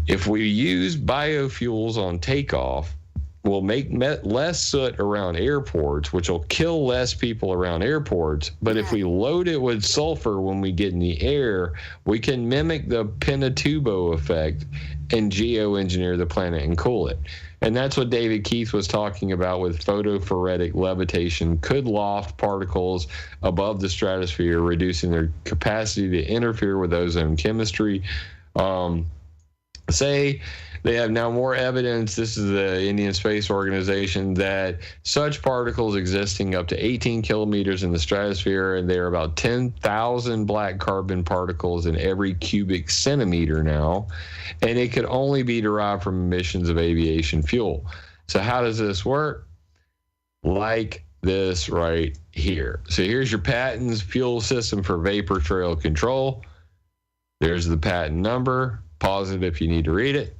if we use biofuels on takeoff, we'll make less soot around airports, which will kill less people around airports. But if we load it with sulfur when we get in the air, we can mimic the Pinatubo effect and geoengineer the planet and cool it. And that's what David Keith was talking about with photophoretic levitation, could loft particles above the stratosphere, reducing their capacity to interfere with ozone chemistry. Say they have now more evidence, this is the Indian Space Organization, that such particles existing up to 18 kilometers in the stratosphere, and there are about 10,000 black carbon particles in every cubic centimeter now, and it could only be derived from emissions of aviation fuel. So how does this work? Like this right here. So here's your patents, fuel system for vapor trail control. There's the patent number. Pause it if you need to read it.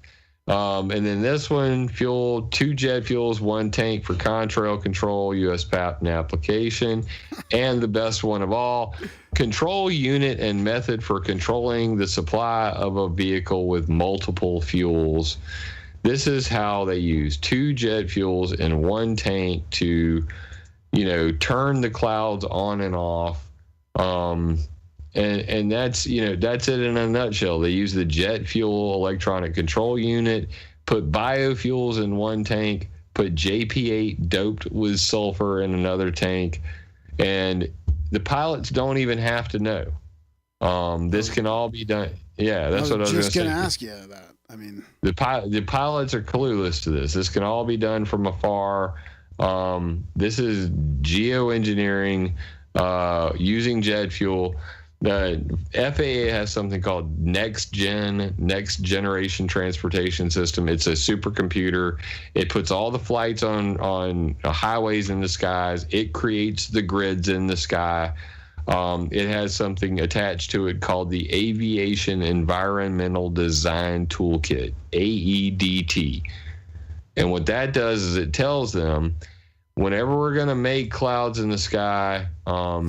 And then this one, fuel, 2 jet fuels, 1 tank for contrail control, U.S. patent application. And the best one of all, control unit and method for controlling the supply of a vehicle with multiple fuels. This is how they use 2 jet fuels and 1 tank to, turn the clouds on and off. And that's, that's it in a nutshell. They use the jet fuel electronic control unit, put biofuels in 1 tank, put JP8 doped with sulfur in another tank, and the pilots don't even have to know. This can all be done. Yeah, that's what I was just going to say. ask you that. I mean, the pilots are clueless to this. This can all be done from afar. This is geoengineering using jet fuel. The FAA has something called next generation transportation system. It's a supercomputer. It puts all the flights on highways in the skies. It creates the grids in the sky. It has something attached to it called the Aviation Environmental Design Toolkit, AEDT. And what that does is it tells them, whenever we're going to make clouds in the sky, are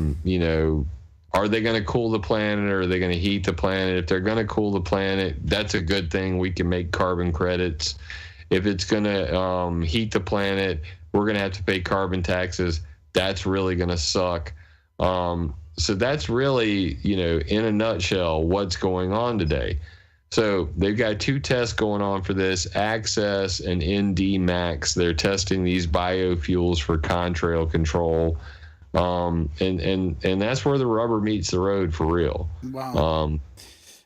they going to cool the planet, or are they going to heat the planet? If they're going to cool the planet, that's a good thing. We can make carbon credits. If it's going to heat the planet, we're going to have to pay carbon taxes. That's really going to suck. So that's really, in a nutshell, what's going on today. So they've got 2 tests going on for this, Access and ND Max. They're testing these biofuels for contrail control. And that's where the rubber meets the road for real. Wow.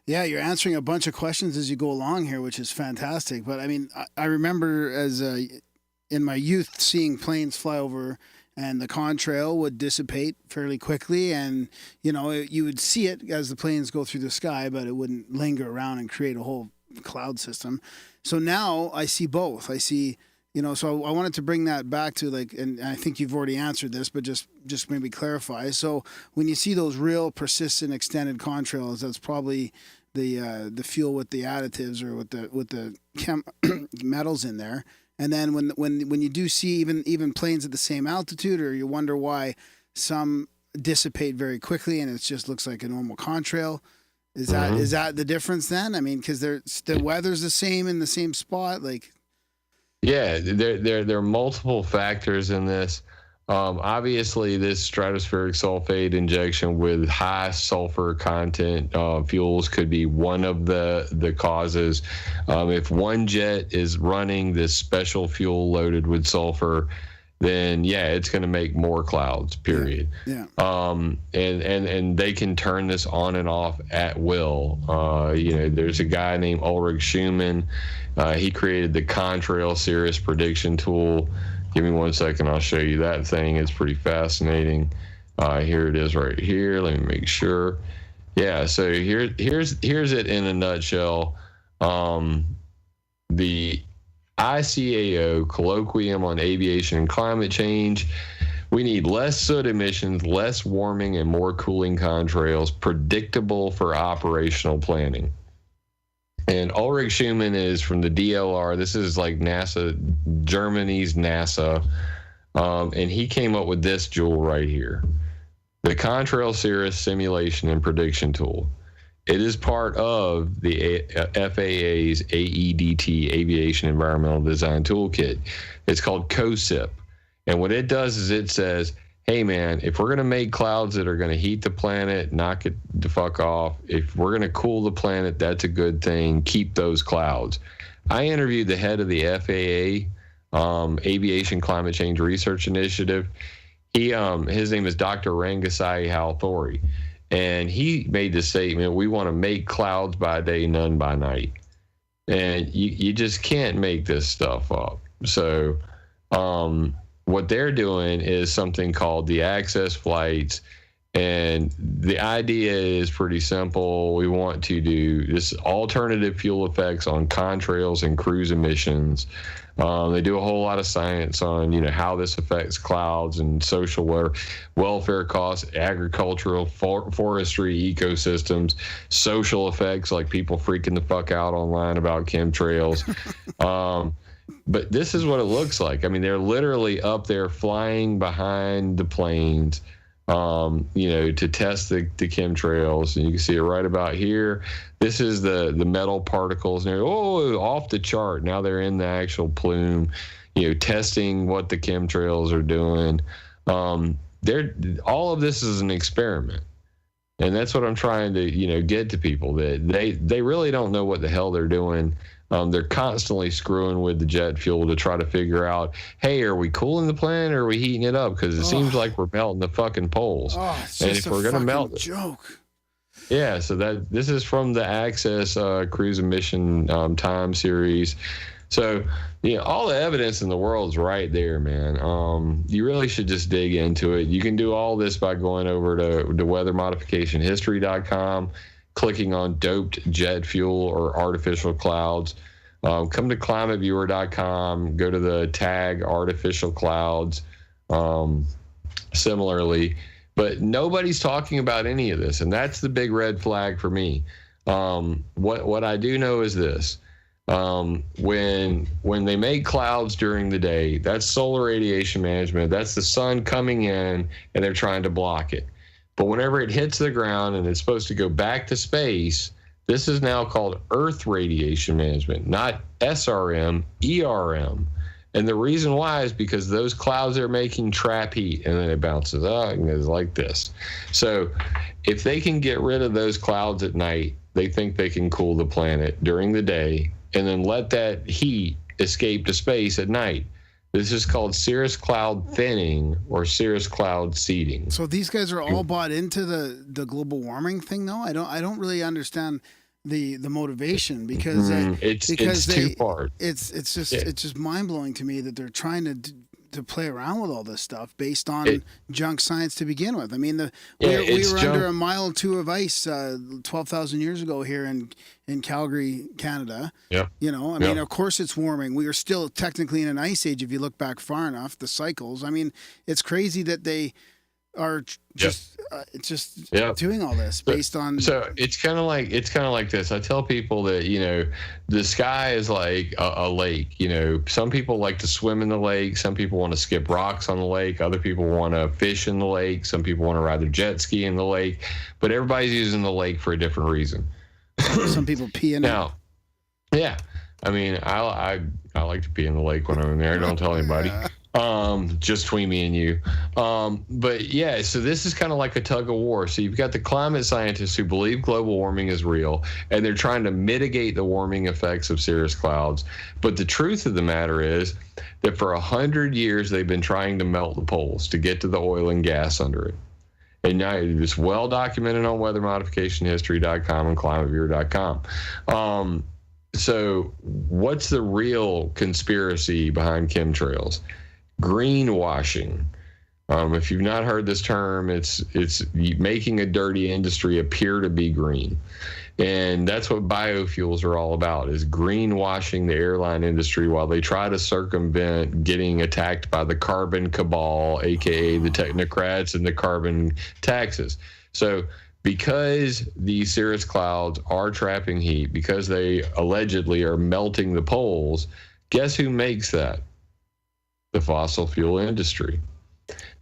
Yeah, you're answering a bunch of questions as you go along here, which is fantastic. But I mean, I remember in my youth seeing planes fly over, and the contrail would dissipate fairly quickly, and you would see it as the planes go through the sky, but it wouldn't linger around and create a whole cloud system. So now I see both. I see. So I wanted to bring that back to and I think you've already answered this, but just maybe clarify. So when you see those real persistent extended contrails, that's probably the fuel with the additives or with the metals in there. And then when you do see even planes at the same altitude, or you wonder why some dissipate very quickly and it just looks like a normal contrail, is that the difference then? I mean, because the weather's the same in the same spot, Yeah, there are multiple factors in this. Obviously, this stratospheric sulfate injection with high sulfur content fuels could be one of the causes. If one jet is running this special fuel loaded with sulfur, then it's going to make more clouds, period. Yeah. And they can turn this on and off at will. There's a guy named Ulrich Schumann. He created the contrail cirrus prediction tool. Give me 1 second, I'll show you that thing. It's pretty fascinating. Here it is right here. Let me make sure. Yeah, so here's it in a nutshell. The ICAO Colloquium on Aviation and Climate Change. We need less soot emissions, less warming, and more cooling contrails, predictable for operational planning. And Ulrich Schumann is from the DLR. This is like NASA, Germany's NASA. And he came up with this jewel right here, the Contrail Cirrus Simulation and Prediction Tool. It is part of the FAA's AEDT, Aviation Environmental Design Toolkit. It's called COSIP. And what it does is it says, hey, man, if we're going to make clouds that are going to heat the planet, knock it the fuck off. If we're going to cool the planet, that's a good thing. Keep those clouds. I interviewed the head of the FAA Aviation Climate Change Research Initiative. His name is Dr. Rangasai Halthori. And he made the statement, we want to make clouds by day, none by night. And you just can't make this stuff up. So what they're doing is something called the access flights. And the idea is pretty simple. We want to do this alternative fuel effects on contrails and cruise emissions. They do a whole lot of science on, how this affects clouds and social welfare costs, agricultural, forestry, ecosystems, social effects like people freaking the fuck out online about chemtrails. But this is what it looks like. I mean, they're literally up there flying behind the planes, to test the chemtrails. And you can see it right about here. This is the metal particles. And off the chart. Now they're in the actual plume, testing what the chemtrails are doing. All of this is an experiment. And that's what I'm trying to, get to people, that they really don't know what the hell they're doing. They're constantly screwing with the jet fuel to try to figure out, hey, are we cooling the planet or are we heating it up? Because it seems like we're melting the fucking poles. It's just a fucking joke. Yeah, so this is from the Access Cruise Emission Time series. So, all the evidence in the world is right there, man. You really should just dig into it. You can do all this by going over to weathermodificationhistory.com, clicking on doped jet fuel or artificial clouds. Come to climateviewer.com, go to the tag artificial clouds similarly. But nobody's talking about any of this, and that's the big red flag for me. What I do know is this. When they make clouds during the day, that's solar radiation management. That's the sun coming in, and they're trying to block it. But whenever it hits the ground and it's supposed to go back to space, this is now called Earth radiation management, not SRM, ERM. And the reason why is because those clouds are making trap heat, and then it bounces up and goes like this. So if they can get rid of those clouds at night, they think they can cool the planet during the day and then let that heat escape to space at night. This is called cirrus cloud thinning or cirrus cloud seeding. So these guys are all bought into the global warming thing, though. I don't really understand the motivation because it's two parts. It's just mind blowing to me that they're trying to play around with all this stuff based on junk science to begin with. I mean, we were under a mile or two of ice 12,000 years ago here in Calgary, Canada. Yeah. I mean, of course it's warming. We are still technically in an ice age if you look back far enough, the cycles. I mean, it's crazy that they are just doing all this based on. So it's kind of like this. I tell people that the sky is like a lake. Some people like to swim in the lake. Some people want to skip rocks on the lake. Other people want to fish in the lake. Some people want to ride their jet ski in the lake. But everybody's using the lake for a different reason. Some people pee in it. Yeah. I mean, I like to pee in the lake when I'm in there. I don't tell anybody. Just between me and you. But yeah, so this is kind of like a tug of war. So you've got the climate scientists who believe global warming is real, and they're trying to mitigate the warming effects of cirrus clouds. But the truth of the matter is that for 100 years, they've been trying to melt the poles to get to the oil and gas under it. And now it's well documented on weathermodificationhistory.com and climateviewer.com. So what's the real conspiracy behind chemtrails? Greenwashing. If you've not heard this term, it's making a dirty industry appear to be green. And that's what biofuels are all about, is greenwashing the airline industry while they try to circumvent getting attacked by the carbon cabal, aka the technocrats and the carbon taxes. So because these cirrus clouds are trapping heat, because they allegedly are melting the poles, guess who makes that? The fossil fuel industry.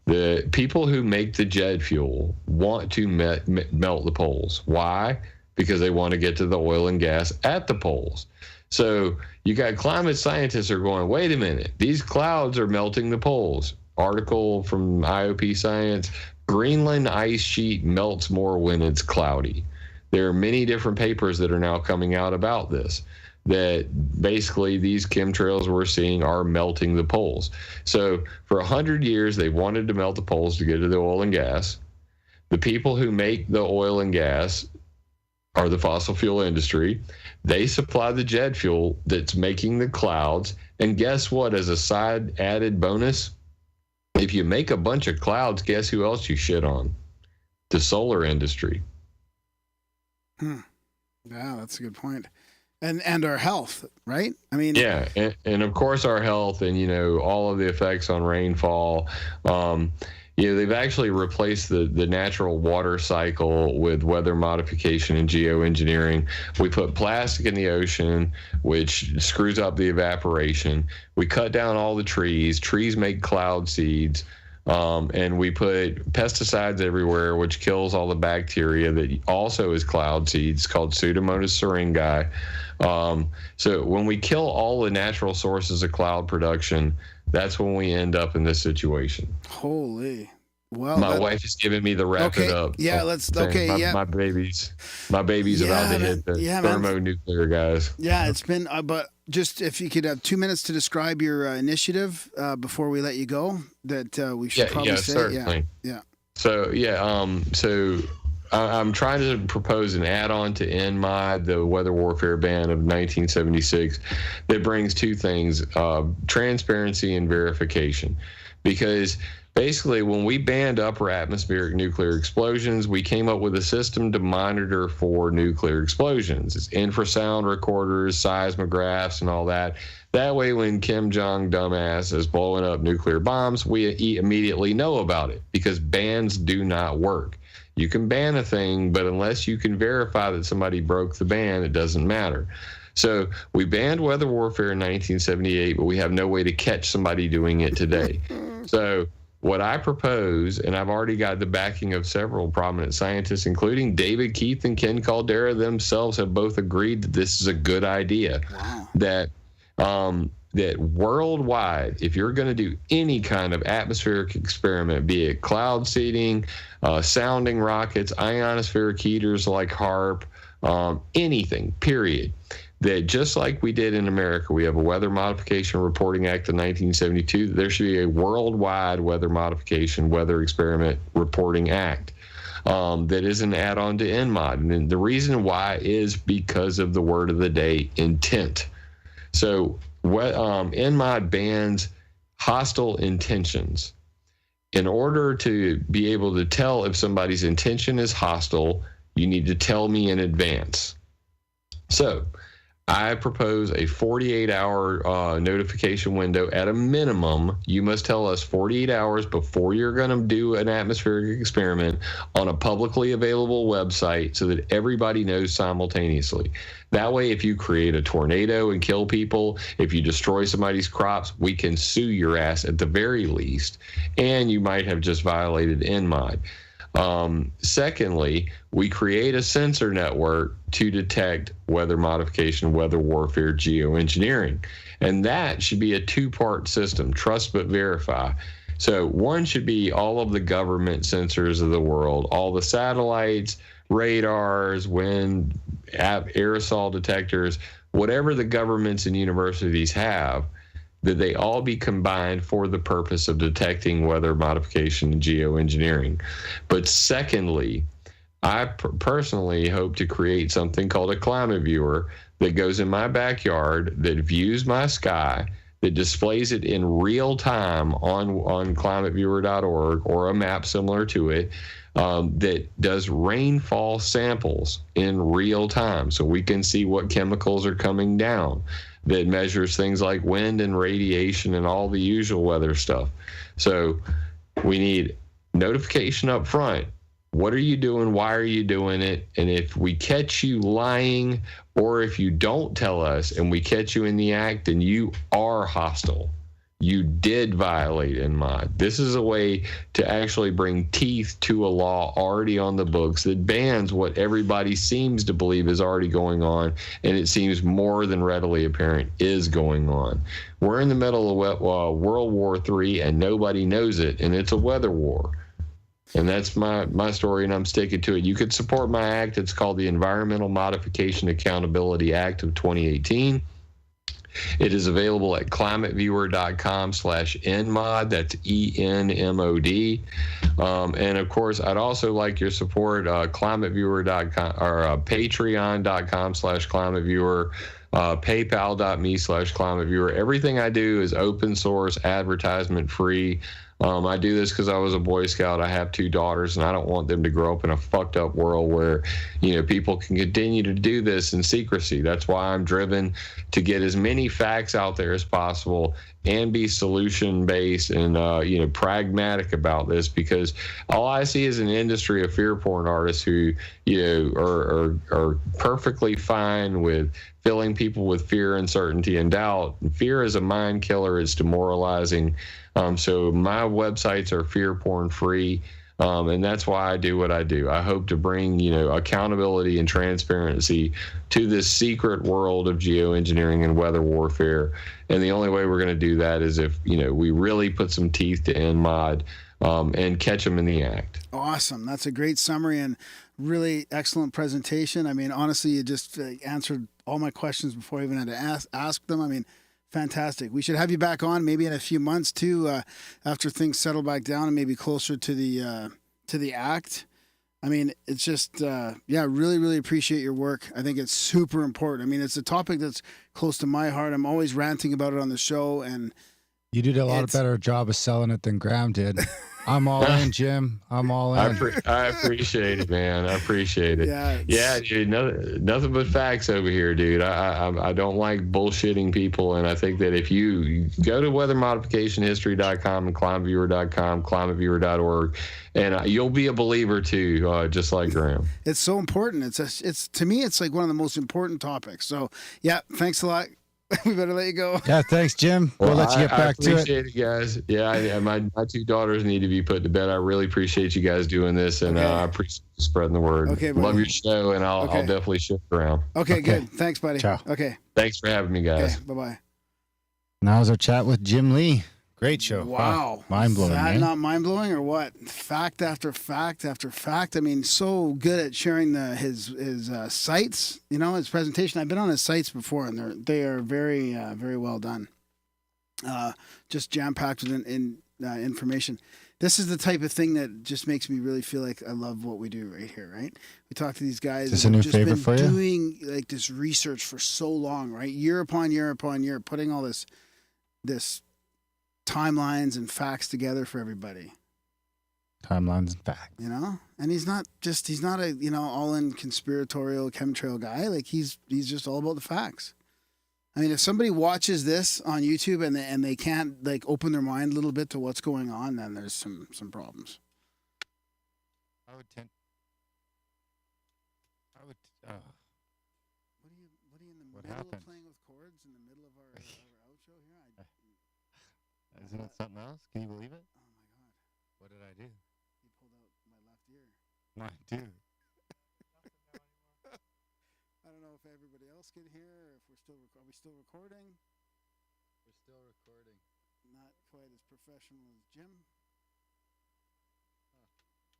The people who make the jet fuel want to melt the poles. Why? Because they want to get to the oil and gas at the poles. So you got climate scientists are going, wait a minute, these clouds are melting the poles. Article from IOP Science, Greenland ice sheet melts more when it's cloudy. There are many different papers that are now coming out about this, that basically these chemtrails we're seeing are melting the poles. So for 100 years, they wanted to melt the poles to get to the oil and gas. The people who make the oil and gas are the fossil fuel industry. They supply the jet fuel that's making the clouds. And guess what? As a side added bonus, if you make a bunch of clouds, guess who else you shit on? The solar industry. Yeah, that's a good point. And our health, right? I mean, yeah, and of course our health, and all of the effects on rainfall. They've actually replaced the natural water cycle with weather modification and geoengineering. We put plastic in the ocean, which screws up the evaporation. We cut down all the trees. Trees make cloud seeds. And we put pesticides everywhere, which kills all the bacteria that also is cloud seeds, called Pseudomonas syringae. So when we kill all the natural sources of cloud production, that's when we end up in this situation. Holy. Well, my wife is giving me the wrap it up. Yeah, my baby's about to hit the thermonuclear guys. Yeah, it's been, but just if you could have 2 minutes to describe your initiative before we let you go, that we should probably say. Certainly. Yeah. So I'm trying to propose an add-on to NMOD, the weather warfare ban of 1976, that brings two things: transparency and verification. Because basically, when we banned upper atmospheric nuclear explosions, we came up with a system to monitor for nuclear explosions. It's infrasound recorders, seismographs, and all that. That way, when Kim Jong dumbass is blowing up nuclear bombs, we immediately know about it, because bans do not work. You can ban a thing, but unless you can verify that somebody broke the ban, it doesn't matter. So we banned weather warfare in 1978, but we have no way to catch somebody doing it today. So what I propose, and I've already got the backing of several prominent scientists, including David Keith and Ken Caldera themselves, have both agreed that this is a good idea. Wow. That worldwide, if you're going to do any kind of atmospheric experiment, be it cloud seeding, sounding rockets, ionospheric heaters like HAARP, anything, period, that just like we did in America, we have a Weather Modification Reporting Act of 1972. There should be a worldwide Weather Modification Weather Experiment Reporting Act that is an add-on to NMOD. And the reason why is because of the word of the day, intent. So NMOD bans hostile intentions. In order to be able to tell if somebody's intention is hostile, you need to tell me in advance. So I propose a 48-hour notification window. At a minimum, you must tell us 48 hours before you're going to do an atmospheric experiment on a publicly available website so that everybody knows simultaneously. That way, if you create a tornado and kill people, if you destroy somebody's crops, we can sue your ass at the very least, and you might have just violated NMOD. Secondly, we create a sensor network to detect weather modification, weather warfare, geoengineering. And that should be a two-part system, trust but verify. So one should be all of the government sensors of the world, all the satellites, radars, wind, aerosol detectors, whatever the governments and universities have, that they all be combined for the purpose of detecting weather modification and geoengineering. But secondly, I personally hope to create something called a climate viewer that goes in my backyard, that views my sky, that displays it in real time on climateviewer.org or a map similar to it, that does rainfall samples in real time so we can see what chemicals are coming down, that measures things like wind and radiation and all the usual weather stuff. So we need notification up front. What are you doing? Why are you doing it? And if we catch you lying, or if you don't tell us and we catch you in the act, then you are hostile. You did violate NMOD. This is a way to actually bring teeth to a law already on the books that bans what everybody seems to believe is already going on, and it seems more than readily apparent is going on. We're in the middle of World War III, and nobody knows it, and it's a weather war. And that's my story, and I'm sticking to it. You could support my act. It's called the Environmental Modification Accountability Act of 2018. It is available at climateviewer.com/nmod. That's ENMOD. And of course, I'd also like your support, climateviewer.com or patreon.com/climateviewer. PayPal.me/climateviewer. Everything I do is open source, advertisement free. I do this because I was a Boy Scout. I have 2 daughters, and I don't want them to grow up in a fucked up world where, people can continue to do this in secrecy. That's why I'm driven to get as many facts out there as possible and be solution based and pragmatic about this, because all I see is an industry of fear porn artists who are perfectly fine with filling people with fear, uncertainty, and doubt. Fear is a mind killer. It's demoralizing. So my websites are fear porn free. And that's why I do what I do. I hope to bring, accountability and transparency to this secret world of geoengineering and weather warfare. And the only way we're going to do that is if, we really put some teeth to NMOD and catch them in the act. Awesome. That's a great summary and really excellent presentation. I mean, honestly, you just answered all my questions before I even had to ask them. I mean, fantastic. We should have you back on maybe in a few months too, after things settle back down and maybe closer to the act. I mean, it's just, really, really appreciate your work. I think it's super important. I mean, it's a topic that's close to my heart. I'm always ranting about it on the show, and you did a lot better job of selling it than Graham did. I'm all in, Jim. I'm all in. I appreciate it, man. I appreciate it. Yeah, dude. Nothing but facts over here, dude. I don't like bullshitting people, and I think that if you go to weathermodificationhistory.com and climateviewer.com, climateviewer.org, and you'll be a believer too, just like Graham. It's so important. It's to me, it's like one of the most important topics. So, yeah, thanks a lot. We better let you go. Yeah, thanks, Jim. We'll let you get back to it. I appreciate it, guys. Yeah, my 2 daughters need to be put to bed. I really appreciate you guys doing this, and I appreciate you spreading the word. Okay, buddy. Love your show, and I'll definitely shift around. Okay, good. Thanks, buddy. Ciao. Okay. Thanks for having me, guys. Okay, bye-bye. Now is our chat with Jim Lee. Great show. Wow. Mind-blowing, Is that man. not mind-blowing or what? Fact after fact after fact. I mean, so good at sharing his sites, his presentation. I've been on his sites before, and they are very, very well done. Just jam-packed with information. This is the type of thing that just makes me really feel like I love what we do right here, right? We talk to these guys. Is this a new favorite for you? Doing like this research for so long, right? Year upon year upon year, putting all this timelines and facts together for everybody. Timelines and facts. And he's not a, all-in conspiratorial chemtrail guy. Like he's just all about the facts. I mean, if somebody watches this on YouTube and they can't like open their mind a little bit to what's going on, then there's some problems. What are you in the middle of playing with chords in the middle of our outro here? Isn't it something else? Can you believe it? Oh my God. What did I do? You pulled out my left ear. Mine too. I don't know if everybody else can hear or if are we still recording? We're still recording. Not quite as professional as Jim.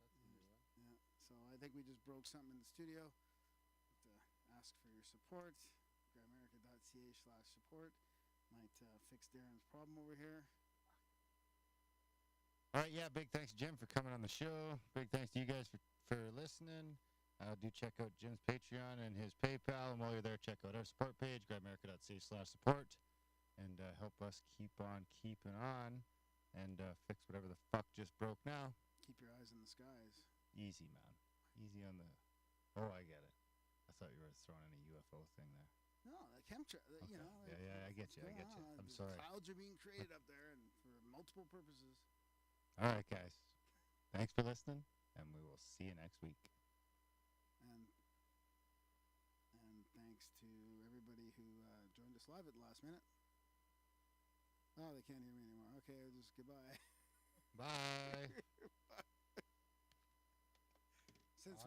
That's a new one. Yeah. So I think we just broke something in the studio. Ask for your support. Grimerica.ca/support. Might fix Darren's problem over here. All right, yeah, big thanks, Jim, for coming on the show. Big thanks to you guys for listening. Do check out Jim's Patreon and his PayPal. And while you're there, check out our support page, Grimerica.ca/support. And help us keep on keeping on and fix whatever the fuck just broke now. Keep your eyes in the skies. Easy, man. Easy on the... Oh, I get it. I thought you were throwing in a UFO thing there. No, the chemtrail, okay. Yeah, I get you. I'm sorry. Clouds are being created up there and for multiple purposes. All right, guys. Thanks for listening, and we will see you next week. And thanks to everybody who joined us live at the last minute. Oh, they can't hear me anymore. Okay, just goodbye. Bye. Since